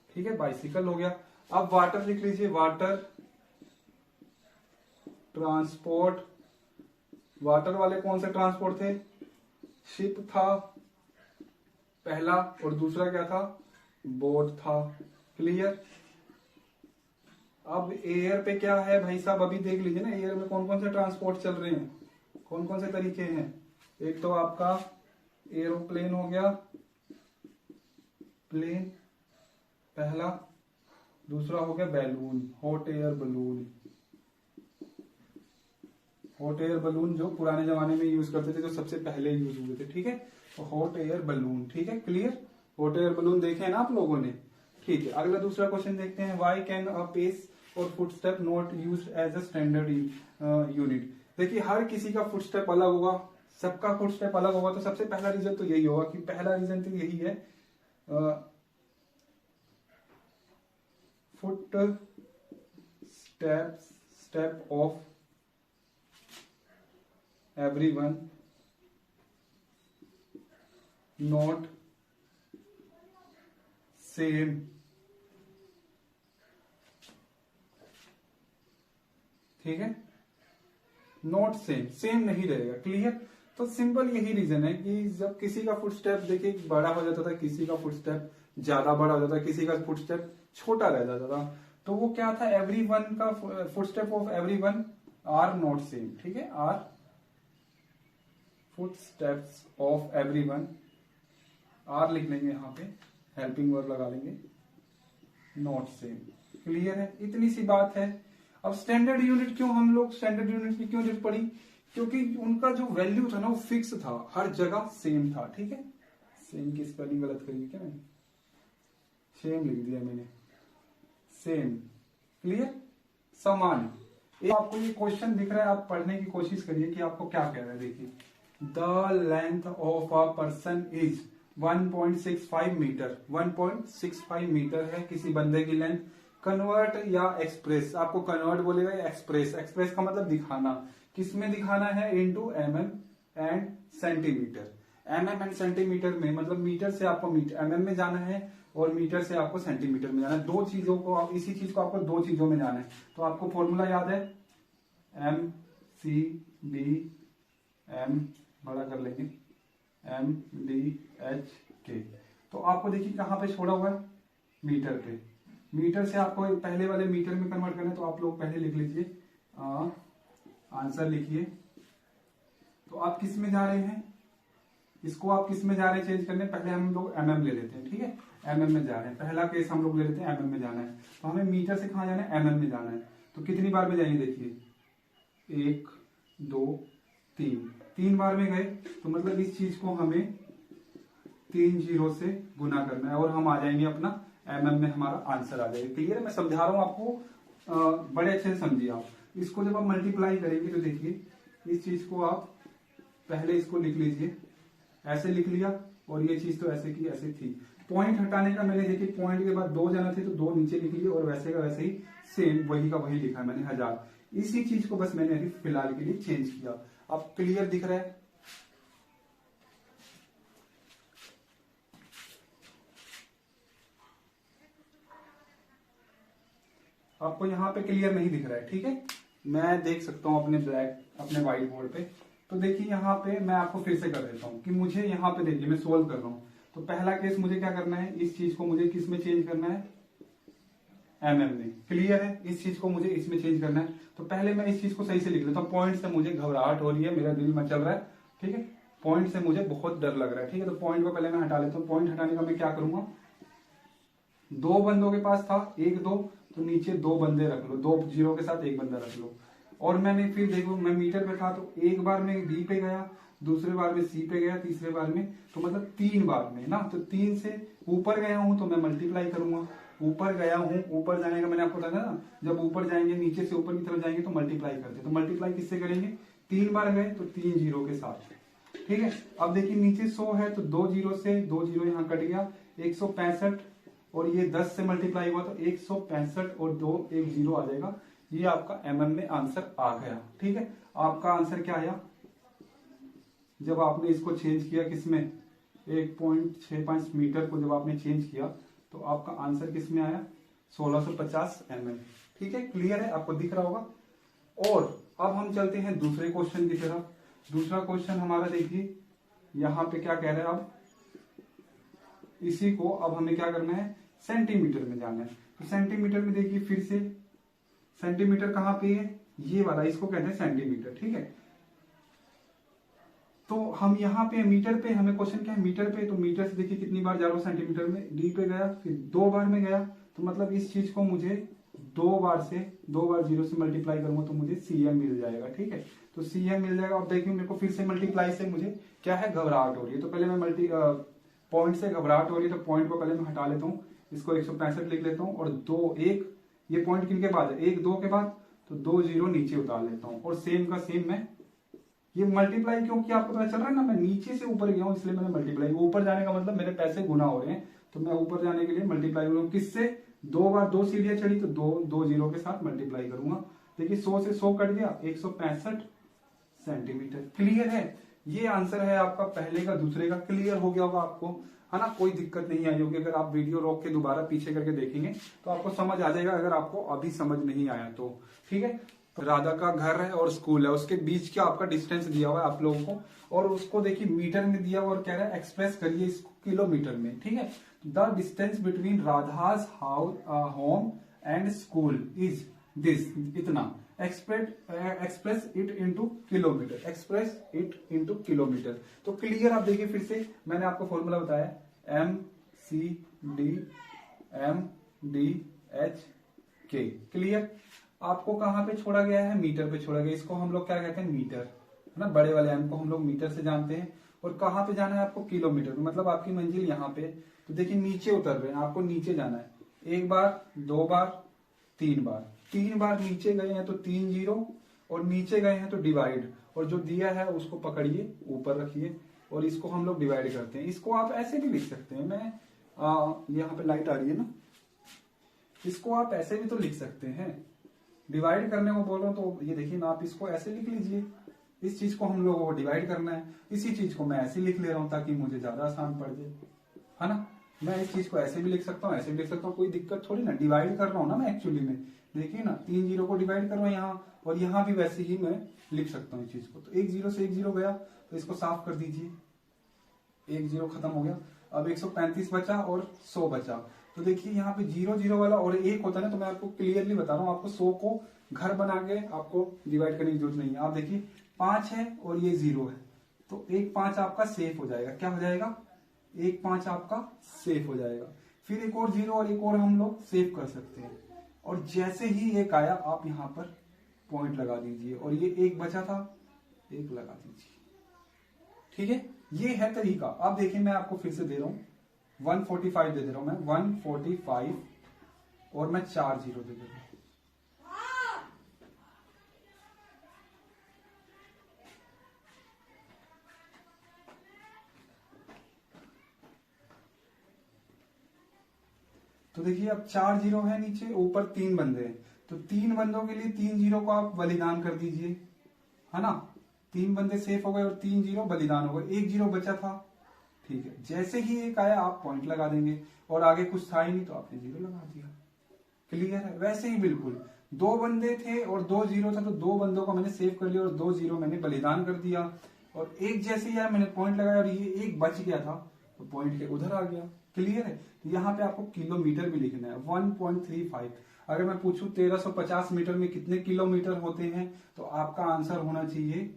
ठीक है, बाइसिकल हो गया। अब वाटर लिख लीजिए, वाटर ट्रांसपोर्ट। वाटर वाले कौन से ट्रांसपोर्ट थे? शिप था पहला, और दूसरा क्या था? बोट था। क्लियर। अब एयर पे क्या है भाई साहब, अभी देख लीजिए ना, एयर में कौन कौन से ट्रांसपोर्ट चल रहे हैं, कौन कौन से तरीके हैं। एक तो आपका एरोप्लेन हो गया, प्लेन पहला, दूसरा हो गया balloon, hot air balloon. Hot air balloon जो पुराने जमाने में यूज करते थे, जो सबसे पहले यूज हुए थे, ठीक है, तो हॉट एयर बलून, ठीक है, क्लियर। हॉट एयर बलून देखे हैं ना आप लोगों ने, ठीक है। अगला दूसरा क्वेश्चन देखते हैं, why can a pace or footstep not used as a standard unit. देखिए हर किसी का फुटस्टेप अलग होगा, सबका फुटस्टेप अलग होगा, तो सबसे पहला रीजन तो यही होगा कि पहला रीजन तो यही है, foot step of everyone not same, ठीक है, नॉट सेम, सेम नहीं रहेगा। क्लियर। तो सिंपल यही रीजन है कि जब किसी का फुटस्टेप देखिए बड़ा हो जाता था, किसी का फुटस्टेप ज्यादा बड़ा हो जाता था, किसी का फुटस्टेप छोटा रह जाता था, तो वो क्या था, एवरीवन का footstep of everyone are not same, ठीक है, are footsteps of everyone, are लिख लेंगे यहाँ पे, हेल्पिंग वर्ड लगा लेंगे, नॉट सेम। क्लियर है, इतनी सी बात है। अब स्टैंडर्ड यूनिट क्यों, हम लोग स्टैंडर्ड यूनिट की क्यों जरूरत पड़ी, क्योंकि उनका जो वैल्यू था ना वो फिक्स था, हर जगह सेम था, ठीक है। सेम की स्पेलिंग गलत करी क्या मैंने, सेम लिख दिया मैंने, सेम। क्लियर, समान। आपको ये क्वेश्चन दिख रहा है, आप पढ़ने की कोशिश करिए कि आपको क्या कह रहा है। देखिए, the length of a person is 1.65 metre, 1.65 metre है किसी बंदे की लेंथ। कन्वर्ट या एक्सप्रेस, आपको कन्वर्ट बोलेगा या एक्सप्रेस, एक्सप्रेस का मतलब दिखाना, किसमें दिखाना है, into mm and centimetre. mm and centimetre में मतलब मीटर से आपको mm में जाना है और मीटर से आपको सेंटीमीटर में जाना है। दो चीजों को आप, इसी चीज को आपको दो चीजों में जाना है। तो आपको फॉर्मूला याद है, एम सी डी एम, बड़ा कर लेंगे, एम डी एच के। तो आपको देखिए कहां पे छोड़ा हुआ है, मीटर पे। मीटर से आपको पहले वाले मीटर में कन्वर्ट करना है, तो आप लोग पहले लिख लीजिए, आंसर लिखिए। तो आप किस में जा रहे हैं, इसको आप किस में जा रहे हैं चेंज करने, पहले हम लोग mm ले लेते हैं, ठीक है, mm में जा रहे हैं, पहला केस हम लोग ले लेते हैं, mm में जाना है। तो हमें मीटर से कहां जाना है, mm में जाना है। तो कितनी बार में जाएंगे, देखिए 1 2 3, 3 बार में गए, तो मतलब इस चीज को हमें 3 जीरो से गुना करना है और हम आ जाएंगे अपना mm में, हमारा आंसर आ जाएगा। क्लियर है, मैं समझा रहा हूं आपको, बड़े अच्छे से समझिए आप। इसको जब आप मल्टीप्लाई करेंगे तो देखिए इस चीज को आप पहले इसको लिख लीजिए, ऐसे लिख लिया, और ये चीज तो ऐसे की ऐसे थी। पॉइंट हटाने का मैंने देखिए पॉइंट के बाद 2 जाना थे तो 2 नीचे लिख लिए, और वैसे का वैसे ही सेम वही का वही लिखा है मैंने 1000। इसी चीज को बस मैंने अभी फिलहाल के लिए चेंज किया। अब क्लियर दिख रहा है, आपको यहाँ पे क्लियर नहीं दिख रहा है, ठीक है, मैं देख सकता हूँ अपने अपने व्हाइट बोर्ड पे। तो देखिए यहाँ पे मैं आपको फिर से कर देता हूँ कि मुझे यहाँ पे देखिए मैं सोल्व कर रहा हूँ। तो पहला केस मुझे क्या करना है, इस चीज को मुझे किस में चेंज करना है, mm में। क्लियर है, इस चीज को मुझे इसमें चेंज करना है। तो पहले मैं इस चीज को सही से लिख लेता हूँ। पॉइंट से मुझे घबराहट हो रही है, मेरा दिल मचल रहा है, ठीक है, पॉइंट से मुझे बहुत डर लग रहा है, ठीक है। तो पॉइंट को पहले मैं हटा लेता हूँ। पॉइंट हटाने का मैं क्या करूंगा, 2 बंदों के पास था 1 2, तो नीचे 2 बंदे रख लो, 2 जीरो के साथ 1 बंदा रख लो। और मैंने फिर देखो मैं मीटर पे था, तो एक बार में बी पे गया, दूसरे बार में सी पे गया, तीसरे बार में, तो मतलब 3 बार में ना। तो 3 से ऊपर गया हूं तो मैं मल्टीप्लाई करूंगा, ऊपर गया हूं, ऊपर जाने का मैंने आपको बताया ना, जब ऊपर जाएंगे नीचे से ऊपर की तरफ जाएंगे तो मल्टीप्लाई करते हैं। तो मल्टीप्लाई किससे करेंगे, 3 बार गए तो 3 जीरो के साथ, ठीक है। अब देखिए नीचे 100 है तो 2 जीरो से 2 जीरो यहाँ कट गया, 165 और ये 10 से मल्टीप्लाई हुआ तो 165 और 2 एक जीरो आ जाएगा। ये आपका mm में आंसर आ गया। ठीक है, आपका आंसर क्या आया जब आपने इसको चेंज किया किसमें, 1.65 मीटर को जब आपने चेंज किया तो आपका आंसर किसमें आया, 1650 mm। ठीक है, क्लियर है, आपको दिख रहा होगा। और अब हम चलते हैं दूसरे क्वेश्चन की तरफ। दूसरा क्वेश्चन हमारा देखिए यहां पे क्या कह रहा है, अब इसी को अब हमें क्या करना है, सेंटीमीटर में जाना है। तो सेंटीमीटर में देखिए फिर से, सेंटीमीटर कहां पे है, ये वाला, इसको कहते हैं सेंटीमीटर। ठीक है, तो हम यहाँ पे मीटर पे, हमें क्वेश्चन क्या है मीटर पे, तो मीटर से देखिए कितनी बार जा रहा हूं सेंटीमीटर में, डी पे गया, फिर 2 बार में गया, तो मतलब इस चीज को मुझे 2 बार जीरो से मल्टीप्लाई करूंगा तो मुझे सीएम मिल जाएगा। ठीक है, तो सीएम मिल जाएगा। और देखिए मेरे को फिर से मल्टीप्लाई से मुझे क्या है, घबराहट हो रही है, तो पहले मैं पॉइंट से घबराहट हो रही है तो पॉइंट को पहले मैं हटा लेता हूँ, इसको 165 लिख लेता हूँ, और 2 1, ये पॉइंट किनके बाद है, 1 2 के बाद, तो 2 जीरो नीचे उतार लेता हूँ, और सेम का सेम मैं ये मल्टीप्लाई क्यों किया आपको पता चल रहा है ना, मैं नीचे से ऊपर गया हूं इसलिए मैंने मल्टीप्लाई, ऊपर जाने का मतलब मेरे पैसे गुना हो रहे हैं, तो मैं ऊपर जाने के लिए मल्टीप्लाई करूंगा किससे, 2 बार 2 सीढ़ियां चढ़ी तो 2 जीरो के साथ मल्टीप्लाई करूंगा। देखिए 100 से 100 कट गया, 165 सेंटीमीटर। क्लियर है, ये आंसर है आपका पहले का दूसरे का। क्लियर हो गया होगा आपको, है ना, कोई दिक्कत नहीं आई होगी। अगर आप वीडियो रोक के दोबारा पीछे करके देखेंगे तो आपको समझ आ जाएगा, अगर आपको अभी समझ नहीं आया तो। ठीक है, राधा का घर है और स्कूल है, उसके बीच का आपका डिस्टेंस दिया हुआ है आप लोगों को, और उसको देखिए मीटर में दिया हुआ और कह रहा है एक्सप्रेस करिए इसको किलोमीटर में। ठीक है, the distance between Radha's home and school is this, इतना, express it into kilometre, express it into kilometre. तो क्लियर, आप देखिए फिर से मैंने आपको फॉर्मूला बताया, MCD क्लियर। आपको कहां पे छोड़ा गया है, मीटर पे छोड़ा गया, इसको हम लोग क्या कहते हैं, मीटर, है ना, बड़े वाले एम को हम लोग मीटर से जानते हैं। और कहां पे जाना है आपको, किलोमीटर में, मतलब आपकी मंजिल यहाँ पे, तो देखिए नीचे उतर रहे हैं, आपको नीचे जाना है, 1 बार 2 बार 3 बार, 3 बार नीचे गए हैं तो 3 जीरो, और नीचे गए हैं तो डिवाइड, और जो दिया है उसको पकड़िए ऊपर रखिए, और इसको हम लोग डिवाइड करते हैं। इसको आप ऐसे भी लिख सकते हैं, मैं यहाँ पे लाइट आ रही है ना, इसको आप ऐसे भी तो लिख सकते हैं, डिवाइड करने को बोल रहा हूं तो ये देखिए ना, आप इसको ऐसे लिख लीजिए, इस चीज को हम लोगों को डिवाइड करना है, इसी चीज को मैं ऐसे लिख ले रहा हूं ताकि मुझे ज्यादा आसान पड़ जाए, है ना। मैं इस चीज को ऐसे भी लिख सकता हूँ, ऐसे भी लिख सकता हूँ, कोई दिक्कत थोड़ी ना, डिवाइड कर रहा हूँ ना मैं एक्चुअली में, देखिए ना 3 जीरो को डिवाइड कर रहा हूँ यहाँ, और यहाँ भी वैसे ही मैं लिख सकता हूँ इस चीज को। तो 1 जीरो से 1 जीरो गया तो इसको साफ कर दीजिए, 1 जीरो खत्म हो गया, अब 135 बचा और 100 बचा। तो देखिए यहाँ पे 0 0 वाला और 1 होता है ना, तो मैं आपको क्लियरली बता रहा हूँ, आपको 100 को घर बना के आपको डिवाइड करने की जरूरत नहीं है। आप देखिए 5 है और ये 0 है, तो 1 5 आपका सेफ हो जाएगा, क्या हो जाएगा, 1 5 आपका सेफ हो जाएगा। फिर एक और 0 और एक और हम लोग सेव कर सकते हैं, और जैसे ही 1 आया आप यहाँ पर पॉइंट लगा दीजिए, और ये 1 बचा था, 1 लगा दीजिए। ठीक है, ये है तरीका। अब देखिए मैं आपको फिर से दे रहा हूं, 145 दे रहा हूं मैं, 145 और मैं 4 जीरो दे रहा हूं। तो देखिए अब 4 जीरो है नीचे, ऊपर 3 बंदे हैं, तो 3 बंदों के लिए 3 जीरो को आप बलिदान कर दीजिए, है ना, 3 बंदे सेफ हो गए और 3 जीरो बलिदान हो गए, 1 जीरो बचा था। ठीक है, जैसे ही 1 आया आप पॉइंट लगा देंगे, और आगे कुछ था ही नहीं तो आपने 0 लगा दिया। क्लियर है, वैसे ही बिल्कुल 2 बंदे थे और 2 जीरो था, तो 2 बंदों को मैंने सेव कर लिया और 2 जीरो मैंने बलिदान कर दिया, और 1 जैसे ही यार मैंने पॉइंट लगाया और ये 1 बच गया था तो पॉइंट के उधर आ गया। क्लियर है, तो यहाँ पे आपको किलोमीटर भी लिखना है, 1.35। अगर मैं पूछूं 1350 मीटर में कितने किलोमीटर होते हैं, तो आपका आंसर होना चाहिए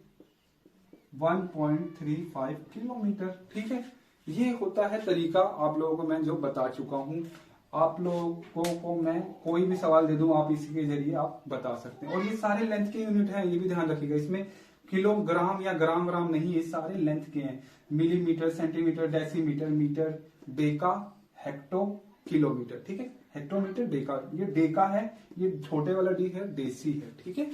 1.35 किलोमीटर। ठीक है, ये होता है तरीका, आप लोगों को मैं जो बता चुका हूं। आप लोगों को मैं कोई भी सवाल दे दूं, आप इसी के जरिए आप बता सकते हैं। और ये सारे लेंथ के यूनिट हैं, ये भी ध्यान रखिएगा, इसमें किलोग्राम या ग्राम ग्राम नहीं, ये सारे लेंथ के हैं, millimetre, centimetre, decimetre, metre, deca, hecto, kilometre. ठीक है, हेक्टोमीटर, डेका, ये डेका है, ये छोटे वाला डी है, डेसी है। ठीक है,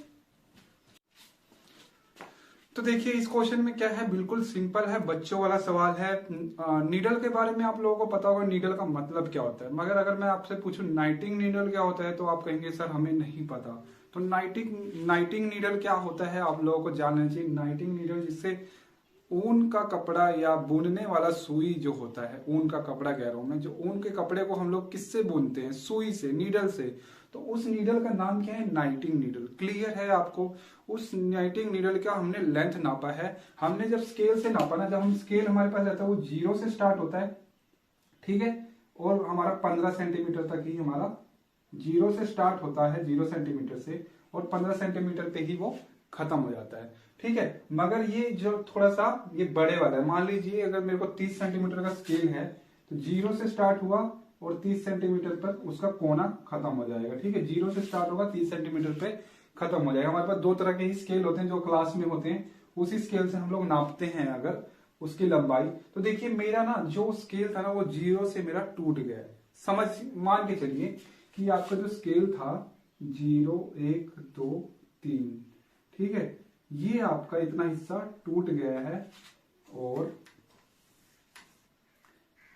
तो देखिए इस क्वेश्चन में क्या है, बिल्कुल सिंपल है, बच्चों वाला सवाल है। नीडल के बारे में आप लोगों को पता होगा नीडल का मतलब क्या होता है, मगर अगर मैं आपसे पूछूं नाइटिंग नीडल क्या होता है तो आप कहेंगे सर हमें नहीं पता। तो नाइटिंग नीडल क्या होता है आप लोगों को जानना चाहिए। नाइटिंग नीडल जिससे ऊन का कपड़ा या बुनने वाला सुई जो होता है, ऊन का कपड़ा कह रहा हूं मैं, जो ऊन के कपड़े को हम लोग किससे बुनते हैं, सुई से, नीडल से। तो उस नीडल का नाम क्या है, नाइटिंग नीडल। क्लियर है आपको। उस नाइटिंग नीडल का हमने लेंथ नापा है। हमने जब स्केल से नापा ना, जब हम स्केल हमारे पास रहता है वो 0 से स्टार्ट होता है, ठीक है, और हमारा 15 सेंटीमीटर तक ही हमारा 0 से स्टार्ट होता है, 0 सेंटीमीटर से, और 15 सेंटीमीटर पे ही वो खत्म हो जाता है, ठीक है। मगर ये जो थोड़ा सा ये बड़े वाला है, मान लीजिए अगर मेरे को 30 सेंटीमीटर का स्केल है तो 0 से स्टार्ट हुआ और 30 सेंटीमीटर पर उसका कोना खत्म हो जाएगा, ठीक है। 0 से स्टार्ट होगा, 30 सेंटीमीटर पे खत्म हो जाएगा। हमारे पास 2 तरह के ही स्केल होते हैं जो क्लास में होते हैं, उसी स्केल से हम लोग नापते हैं अगर उसकी लंबाई। तो देखिए मेरा ना जो स्केल था ना वो 0 से मेरा टूट गया है। समझ मान के चलिए कि आपका जो स्केल था 0 1 2 3, ठीक है, ये आपका इतना हिस्सा टूट गया है और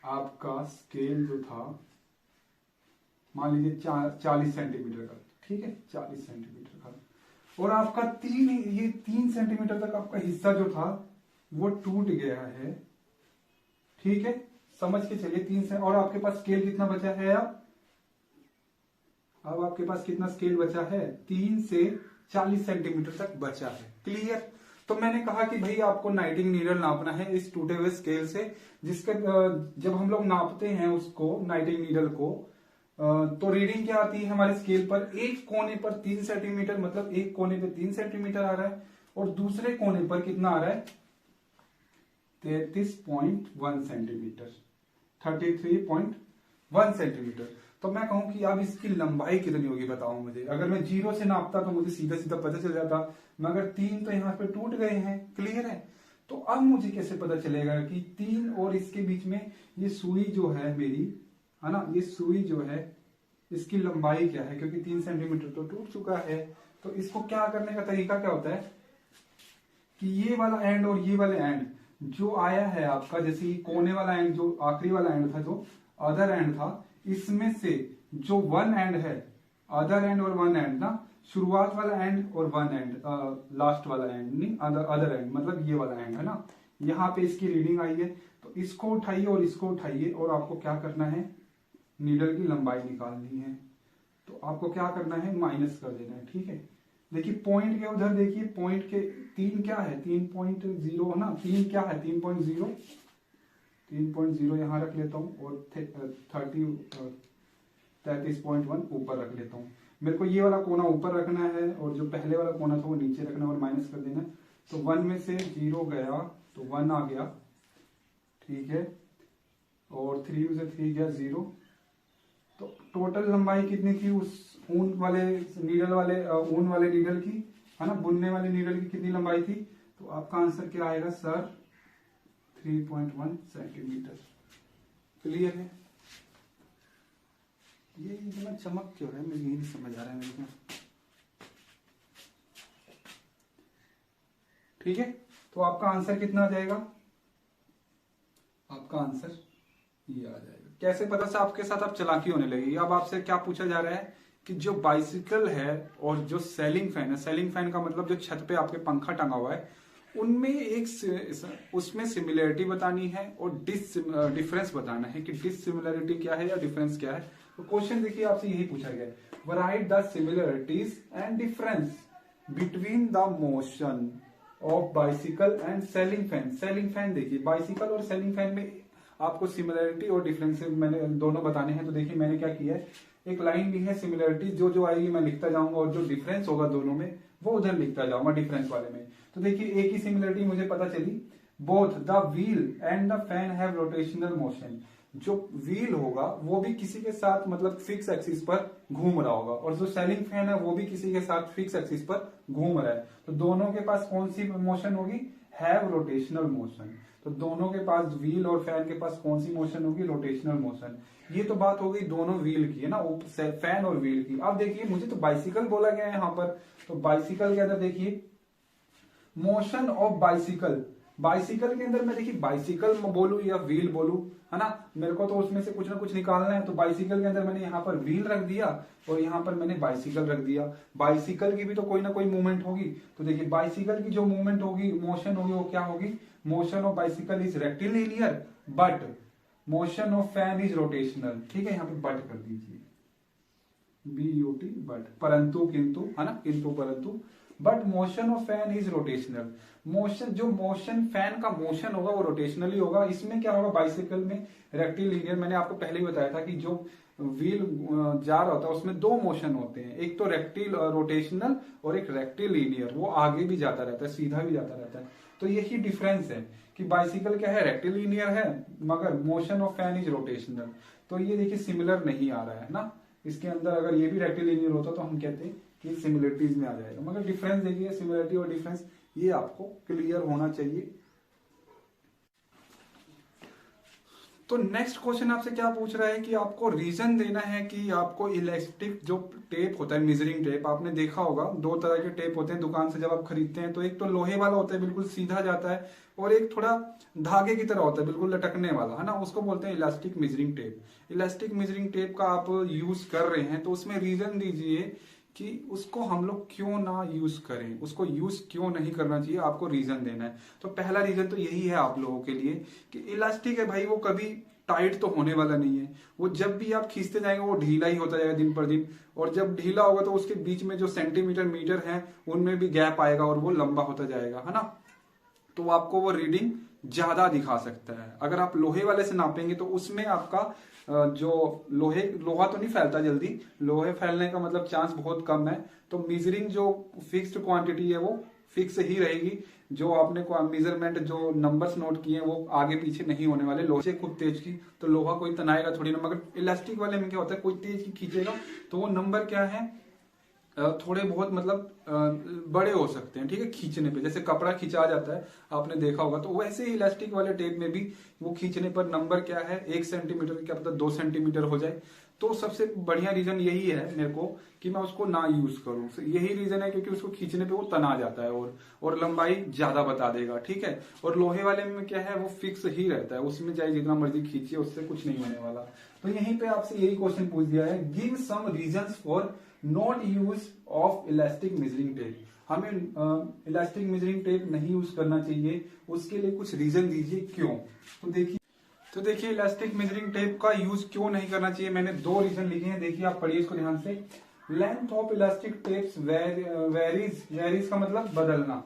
आपका स्केल जो था मान लीजिए 40 सेंटीमीटर का, ठीक है, 40 सेंटीमीटर का, और आपका 3 सेंटीमीटर तक आपका हिस्सा जो था वो टूट गया है, ठीक है। समझ के चलिए 3 से, और आपके पास स्केल कितना बचा है अब आपके पास कितना स्केल बचा है, 3 से 40 सेंटीमीटर तक बचा है। क्लियर। तो मैंने कहा कि भाई आपको नाइटिंग नीडल नापना है इस टूटे हुए स्केल से, जिसका जब हम लोग नापते हैं उसको नाइटिंग नीडल को तो रीडिंग क्या आती है हमारे स्केल पर, एक कोने पर 3 सेंटीमीटर, मतलब एक कोने पे 3 सेंटीमीटर आ रहा है और दूसरे कोने पर कितना आ रहा है 33.1 सेंटीमीटर, 33.1 सेंटीमीटर। तो मैं कहूं कि अब इसकी लंबाई कितनी होगी बताओ मुझे। अगर मैं 0 से नापता तो मुझे सीधा सीधा पता चल जाता, मगर 3 तो यहाँ पे टूट गए हैं। क्लियर है। तो अब मुझे कैसे पता चलेगा कि 3 और इसके बीच में ये सुई जो है मेरी, है ना, ये सुई जो है इसकी लंबाई क्या है, क्योंकि 3 सेंटीमीटर तो टूट चुका है। तो इसको क्या करने का तरीका क्या होता है कि ये वाला एंड और ये वाले एंड जो आया है आपका, जैसे कोने वाला एंड जो आखिरी वाला एंड था, जो अदर एंड था, इसमें से जो वन एंड है, अदर एंड और वन एंड ना, शुरुआत वाला एंड और वन एंड, लास्ट वाला एंड नहीं, अदर एंड मतलब ये वाला एंड है ना, यहाँ पे इसकी रीडिंग आई है। तो इसको उठाइए और इसको उठाइए और आपको क्या करना है, नीडल की लंबाई निकालनी है। तो आपको क्या करना है, माइनस कर देना है, ठीक है। देखिए पॉइंट के उधर देखिए, पॉइंट के 3 क्या है, 3.0 है ना, 3 क्या है 3.0, 3.0 यहां रख लेता हूं और 33.1 ऊपर रख लेता हूं। मेरे को ये वाला कोना ऊपर रखना है और जो पहले वाला कोना था वो नीचे रखना है और माइनस कर देना है। तो 1 में से 0 गया तो 1 आ गया, ठीक है, और 3 में से 3 गया 0। तो टोटल लंबाई कितनी थी उस ऊन वाले नीडल की, है ना, बुनने वाले नीडल की कितनी लंबाई थी। तो आपका आंसर क्या आएगा सर, 3.1 सेंटीमीटर। क्लियर है। ये इतना चमक क्यों है, मुझे नहीं समझ आ रहा है मेरे को। ठीक है, तो आपका आंसर कितना आ जाएगा, आपका आंसर ये आ जाएगा। कैसे पता से आपके साथ अब चालाकी होने लगेगी। अब आपसे क्या पूछा जा रहा है कि जो बाइसिकल है और जो सेलिंग फैन है, सेलिंग फैन का मतलब जो छत पे आपके पंखा टंगा हुआ है, उनमें एक उसमें सिमिलरिटी बतानी है और डिफरेंस बताना है कि डिससिमिलरिटी क्या है या डिफरेंस क्या है। तो क्वेश्चन देखिए आपसे यही पूछा गया है, right the similarities and difference between the motion of bicycle and ceiling fan. Ceiling fan देखिए, बाइसिकल और सेलिंग फैन में आपको सिमिलरिटी और डिफरेंस मैंने दोनों बताने हैं। तो देखिए मैंने क्या किया है, एक लाइन ली है सिमिलरिटी, जो जो आएगी मैं लिखता जाऊंगा और जो डिफरेंस होगा दोनों में वो उधर लिखता जाऊंगा डिफरेंस वाले में। तो देखिए एक ही सिमिलरिटी मुझे पता चली, both the wheel and the fan have rotational motion. जो व्हील होगा वो भी किसी के साथ मतलब फिक्स एक्सिस पर घूम रहा होगा और जो सेलिंग फैन है वो भी किसी के साथ फिक्स एक्सिस पर घूम रहा है। तो दोनों के पास कौन सी मोशन होगी, हैव रोटेशनल मोशन। तो दोनों के पास, व्हील और फैन के पास कौन सी मोशन होगी, रोटेशनल मोशन। ये तो बात हो गई दोनों व्हील की, है ना, फैन और व्हील की। अब देखिए मुझे तो बाइसिकल बोला गया है यहाँ पर, तो बाइसिकल के अंदर देखिए मोशन ऑफ बाइसिकल। बाइसिकल के अंदर मैं देखिए बाइसिकल बोलूं या व्हील बोलूं, है ना, मेरे को तो उसमें से कुछ ना कुछ निकालना है। तो बाइसिकल के अंदर मैंने यहाँ पर व्हील रख दिया और यहाँ पर मैंने बाइसिकल रख दिया। बाइसिकल की भी तो कोई ना कोई मूवमेंट होगी। तो देखिए बाइसिकल की जो मूवमेंट होगी, मोशन होगी, वो क्या होगी? Motion of bicycle is rectilinear but motion of fan is rotational. ठीक है, यहाँ पे बट कर दीजिए, BUT बट, परंतु किंतु, है ना, किंतु परंतु, but motion of fan is rotational. Motion, जो मोशन फैन का मोशन होगा वो रोटेशनली होगा। इसमें क्या होगा? बाइसिकल में रेक्टिलिनियर, मैंने आपको पहले ही बताया था कि जो व्हील जा रहा होता है उसमें दो मोशन होते हैं, एक तो रेक्टिल रोटेशनल और एक रेक्टिलिनियर, वो आगे भी जाता रहता है, सीधा भी जाता रहता है। तो यही डिफरेंस है कि बाइसिकल क्या है? रेक्टिलिनियर है, मगर motion of fan is rotational. तो ये देखिए सिमिलर नहीं आ रहा है ना, इसके अंदर अगर ये भी रेक्टिलिनियर होता तो हम कहते हैं कि सिमिलरिटीज में आ जाएगा, मगर डिफरेंस देखिए, सिमिलरिटी और डिफरेंस ये आपको क्लियर होना चाहिए। तो नेक्स्ट क्वेश्चन आपसे क्या पूछ रहा है कि आपको रीजन देना है कि आपको इलास्टिक जो टेप होता है, मेजरिंग टेप, आपने देखा होगा दो तरह के टेप होते हैं दुकान से जब आप खरीदते हैं। तो एक तो लोहे वाला होता है, बिल्कुल सीधा जाता है, और एक थोड़ा धागे की तरह होता है, बिल्कुल लटकने वाला, है ना, उसको बोलते हैं elastic measuring tape. Elastic measuring tape का आप यूज कर रहे हैं तो उसमें रीजन दीजिए कि उसको हम लोग क्यों ना यूज करें, उसको यूज क्यों नहीं करना चाहिए, आपको रीजन देना है। तो पहला रीजन तो यही है आप लोगों के लिए कि इलास्टिक है भाई, वो कभी टाइट तो होने वाला नहीं है, वो जब भी आप खींचते जाएंगे वो ढीला ही होता जाएगा दिन पर दिन, और जब ढीला होगा तो उसके बीच में जो सेंटीमीटर मीटर है उनमें भी गैप आएगा और वो लंबा होता जाएगा, है ना। तो आपको वो रीडिंग ज्यादा दिखा सकता है। अगर आप लोहे वाले से नापेंगे तो उसमें आपका जो लोहा तो नहीं फैलता जल्दी, लोहे फैलने का मतलब चांस बहुत कम है। तो मेजरिंग जो फिक्स्ड क्वांटिटी है वो फिक्स ही रहेगी। जो आपने मेजरमेंट जो नंबर्स नोट किए हैं वो आगे पीछे नहीं होने वाले। लोहे से खूब तेज की तो लोहा कोई तनाएगा थोड़ी ना, मगर इलास्टिक वाले में क्या होता है, कोई तेज की खींचेगा तो वो नंबर क्या है, थोड़े बहुत मतलब बड़े हो सकते हैं, ठीक है, खींचने पे। जैसे कपड़ा खिंचा जाता है, आपने देखा होगा, तो वैसे ही इलास्टिक वाले टेप में भी वो खींचने पर नंबर क्या है, 1 सेंटीमीटर, क्या पता 2 सेंटीमीटर हो जाए। तो सबसे बढ़िया रीजन यही है मेरे को कि मैं उसको ना यूज करूं। यही रीजन है क्योंकि उसको खींचने पे वो तना जाता है और लंबाई ज्यादा बता देगा, ठीक है। और लोहे वाले में क्या है, वो फिक्स ही रहता है, उसमें चाहे जितना मर्जी खींचिए उससे कुछ नहीं होने वाला। तो यहीं पे आपसे यही क्वेश्चन पूछ दिया है, give some reasons for not use of elastic measuring tape. हमें इलास्टिक मेजरिंग टेप नहीं यूज करना चाहिए, उसके लिए कुछ रीजन दीजिए क्यों। तो देखिए इलास्टिक मेजरिंग टेप का यूज क्यों नहीं करना चाहिए, मैंने 2 रीजन लिखे हैं, देखिए आप पढ़िए इसको ध्यान से। Length of elastic tapes varies का मतलब बदलना,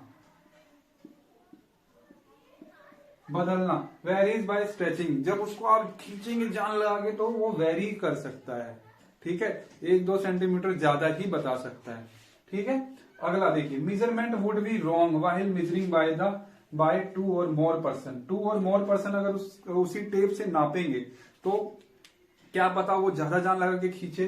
वेरीज बाय स्ट्रेचिंग। जब उसको आप खींचेंगे जान लगा के तो वो वेरी कर सकता है, ठीक है, 1-2 सेंटीमीटर ज्यादा ही बता सकता है, ठीक है। अगला देखिए, measurement would be wrong while measuring by 2 और मोर पर्सन। 2 और मोर पर्सन अगर उसी टेप से नापेंगे तो क्या पता वो ज्यादा जान लगा के खींचे,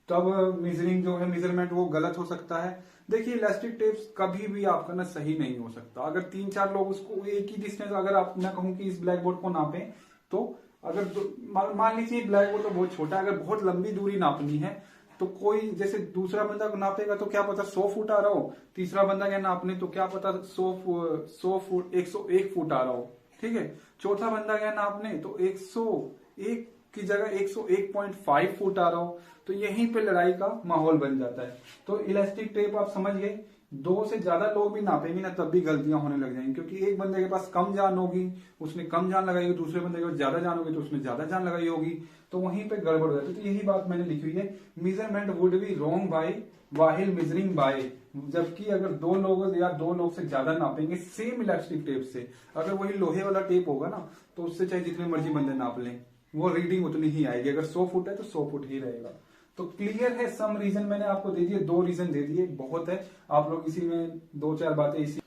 तब मेजरिंग जो है मेजरमेंट वो गलत हो सकता है। देखिए इलास्टिक टेप्स कभी भी आपका ना सही नहीं हो सकता। अगर 3-4 लोग उसको एक ही डिस्टेंस, अगर आप मैं कहूं कि इस ब्लैक बोर्ड को नापें, तो अगर मान लीजिए ब्लैक बोर्ड तो बहुत छोटा है, अगर बहुत लंबी दूरी नापनी है तो कोई जैसे दूसरा बंदा नापेगा तो क्या पता 100 फुट आ रहा हो, तीसरा बंदा क्या नापने तो क्या पता 100 फुट 101 फुट आ रहा हो, ठीक है। चौथा बंदा क्या नापने तो 101 की जगह 101.5 फुट आ रहा हो, तो यहीं पे लड़ाई का माहौल बन जाता है। तो इलास्टिक टेप आप समझ गए, 2 से ज्यादा लोग भी नापेंगे ना तब भी गलतियां होने लग जाएंगी, क्योंकि एक बंदे के पास कम जान होगी, उसने कम जान लगाई होगी, दूसरे बंदे के पास ज्यादा जान होगी तो उसने ज्यादा जान लगाई होगी, तो वहीं पे गड़बड़ हो जाती है। तो यही बात मैंने लिखी हुई है, measurement would be wrong by while measuring by. जबकि अगर 2 लोग या 2 लोग से ज्यादा नापेंगे सेम इलास्टिक टेप से, अगर वही लोहे वाला टेप होगा ना तो उससे चाहे जितने मर्जी बंदे नाप लें वो रीडिंग उतनी ही आएगी। अगर 100 फुट है तो 100 फुट ही रहेगा। तो क्लियर है, सम रीजन मैंने आपको दे दिए, 2 रीजन दे दिए, बहुत है। आप लोग इसी में 2-4 बातें इसी।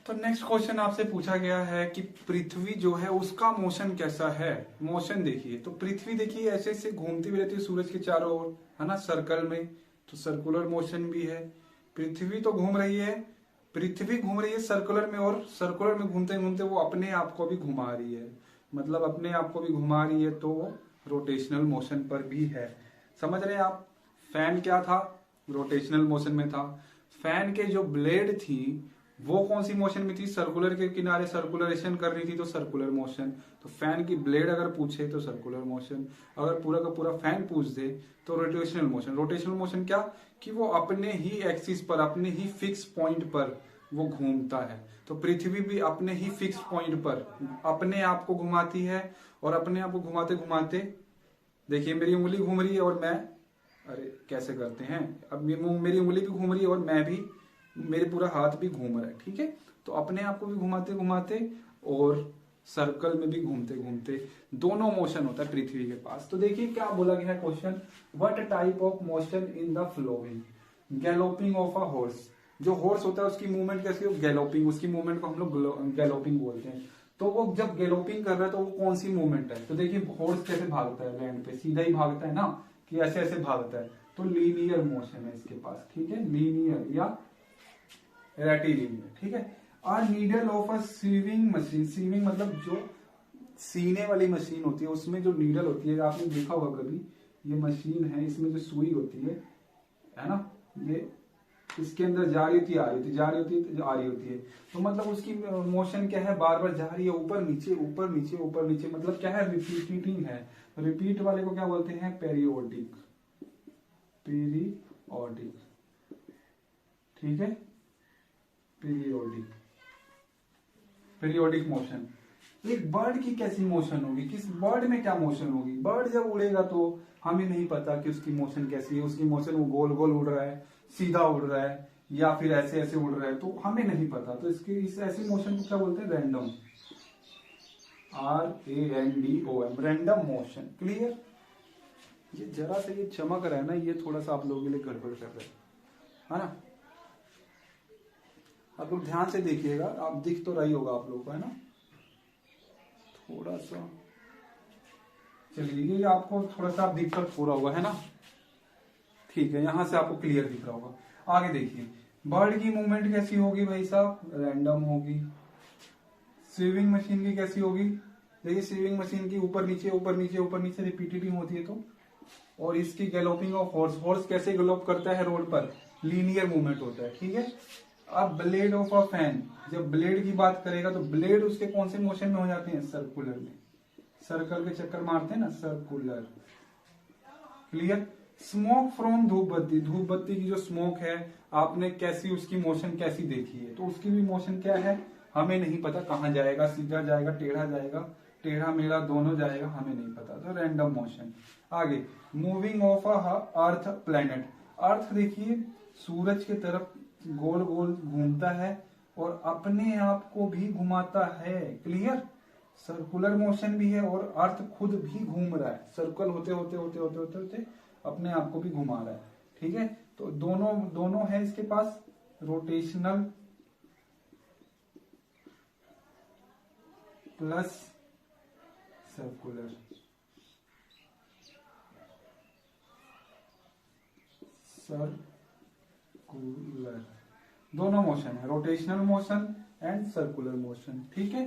तो नेक्स्ट क्वेश्चन आपसे पूछा गया है कि पृथ्वी जो है उसका मोशन कैसा है। मोशन देखिए, तो पृथ्वी देखिए ऐसे ऐसे घूमती हुई रहती है सूरज के चारों ओर, है ना, सर्कल में, तो सर्कुलर मोशन भी है। पृथ्वी तो घूम रही है, पृथ्वी घूम रही है सर्कुलर में, और सर्कुलर में घूमते घूमते वो अपने आप को भी घुमा रही है, मतलब अपने आप को भी घुमा रही है, तो वो रोटेशनल मोशन पर भी है। समझ रहे हैं आप। फैन क्या था, रोटेशनल मोशन में था। फैन के जो ब्लेड थी वो कौन सी मोशन में थी, सर्कुलर के किनारे सर्कुलरेशन कर रही थी तो सर्कुलर मोशन। तो फैन की ब्लेड अगर पूछे तो सर्कुलर मोशन, अगर पूरा का पूरा फैन पूछ दे तो रोटेशनल मोशन। रोटेशनल मोशन क्या, कि वो अपने ही एक्सिस पर, अपने ही फिक्स पॉइंट पर वो घूमता है। तो पृथ्वी भी अपने ही फिक्स पॉइंट पर अपने आप को घुमाती है, और अपने आप को घुमाते घुमाते, देखिए मेरी उंगली घूम रही है और मैं, अरे कैसे करते हैं, अब मेरी उंगली भी घूम रही है और मैं भी, मेरे पूरा हाथ भी घूम रहा है, ठीक है। तो अपने आप को भी घुमाते घुमाते और सर्कल में भी घूमते घूमते, दोनों मोशन होता है पृथ्वी के पास। तो देखिए क्या बोला गया है question, what type of motion in the flowing, galloping of a horse. जो हॉर्स होता है उसकी मूवमेंट कैसी हो, गैलोपिंग, उसकी मूवमेंट को हम लोग गैलोपिंग बोलते हैं। तो वो जब गैलोपिंग कर रहा है तो वो कौन सी मूवमेंट है, तो देखिए हॉर्स कैसे भागता है लैंड पे, सीधा ही भागता है ना, कि ऐसे ऐसे भागता है, तो लीनियर मोशन है इसके पास, ठीक है, लीनियर या रेटिलिनियर, ठीक है। Or needle of a sewing machine, sewing मतलब जो सीने वाली मशीन होती है, उसमें जो नीडल होती है, आपने देखा होगा कभी, ये मशीन है, इसमें जो सुई होती है ना, ये इसके अंदर जा रही होती है, आ रही होती है, जा रही होती है, आ रही होती है। तो मतलब उसकी मोशन क्या है, बार बार जा रही है, ऊपर नीचे ऊपर नीचे ऊपर नीचे, मतलब क्या है, रिपीटिंग है। रिपीट वाले को क्या बोलते हैं, पेरियोडिक, पीरियोडिक, ठीक है, पीरियोडिक, पीरियोडिक मोशन। एक बर्ड की कैसी मोशन होगी, किस बर्ड में क्या मोशन होगी, बर्ड जब उड़ेगा तो हमें नहीं पता कि उसकी मोशन कैसी है, उसकी मोशन वो गोल गोल उड़ रहा है, सीधा उड़ रहा है, या फिर ऐसे ऐसे उड़ रहा है, तो हमें नहीं पता। तो इसकी इस ऐसी मोशन को क्या बोलते हैं, random, RANDOM, random motion. Clear. ये जरा से ये चमक रहा है ना, ये थोड़ा सा आप लोगों के लिए गड़बड़ कर रहा है ना। आप लोग ध्यान से देखिएगा, आप दिख तो रही होगा आप लोगों को, है ना, थोड़ा सा, चलिए ये आपको थोड़ा सा दिक्कत हो रहा होगा, है ना, ठीक है, यहां से आपको क्लियर दिख रहा होगा। आगे देखिए, बर्ड की मूवमेंट कैसी होगी भाई साहब, रैंडम होगी। स्वीविंग मशीन की कैसी होगी, देखिए स्वीविंग मशीन की ऊपर नीचे ऊपर नीचे ऊपर नीचे रिपीटेटिव होती है, तो और इसकी गैलोपिंग ऑफ हॉर्स, हॉर्स कैसे गैलोप करता है रोड पर, लीनियर मूवमेंट होता है, ठीक है। अब ब्लेड ऑफ अ फैन, जब ब्लेड की बात करेगा तो ब्लेड उसके कौन से मोशन में हो जाते हैं, सर्कुलर में, सर्कल के चक्कर मारते हैं ना, सर्कुलर। क्लियर। स्मोक फ्रॉम धूप बत्ती, धूप बत्ती की जो स्मोक है, आपने कैसी उसकी मोशन कैसी देखी है, तो उसकी भी मोशन क्या है, हमें नहीं पता, कहाँ जाएगा, सीधा जाएगा, टेढ़ा मेढ़ा दोनों जाएगा, हमें नहीं पता, तो रैंडम मोशन। आगे, moving of a earth planet, earth देखिए सूरज के तरफ गोल गोल घूमता है और अपने आप को भी घुमाता है। क्लियर। सर्कुलर मोशन भी है और अर्थ खुद भी घूम रहा है, सर्कल होते होते होते होते होते होते अपने आप को भी घुमा रहा है, ठीक है। तो दोनों दोनों है इसके पास, रोटेशनल प्लस सर्कुलर, सर्कुलर दोनों मोशन है, rotational motion and circular motion, ठीक है।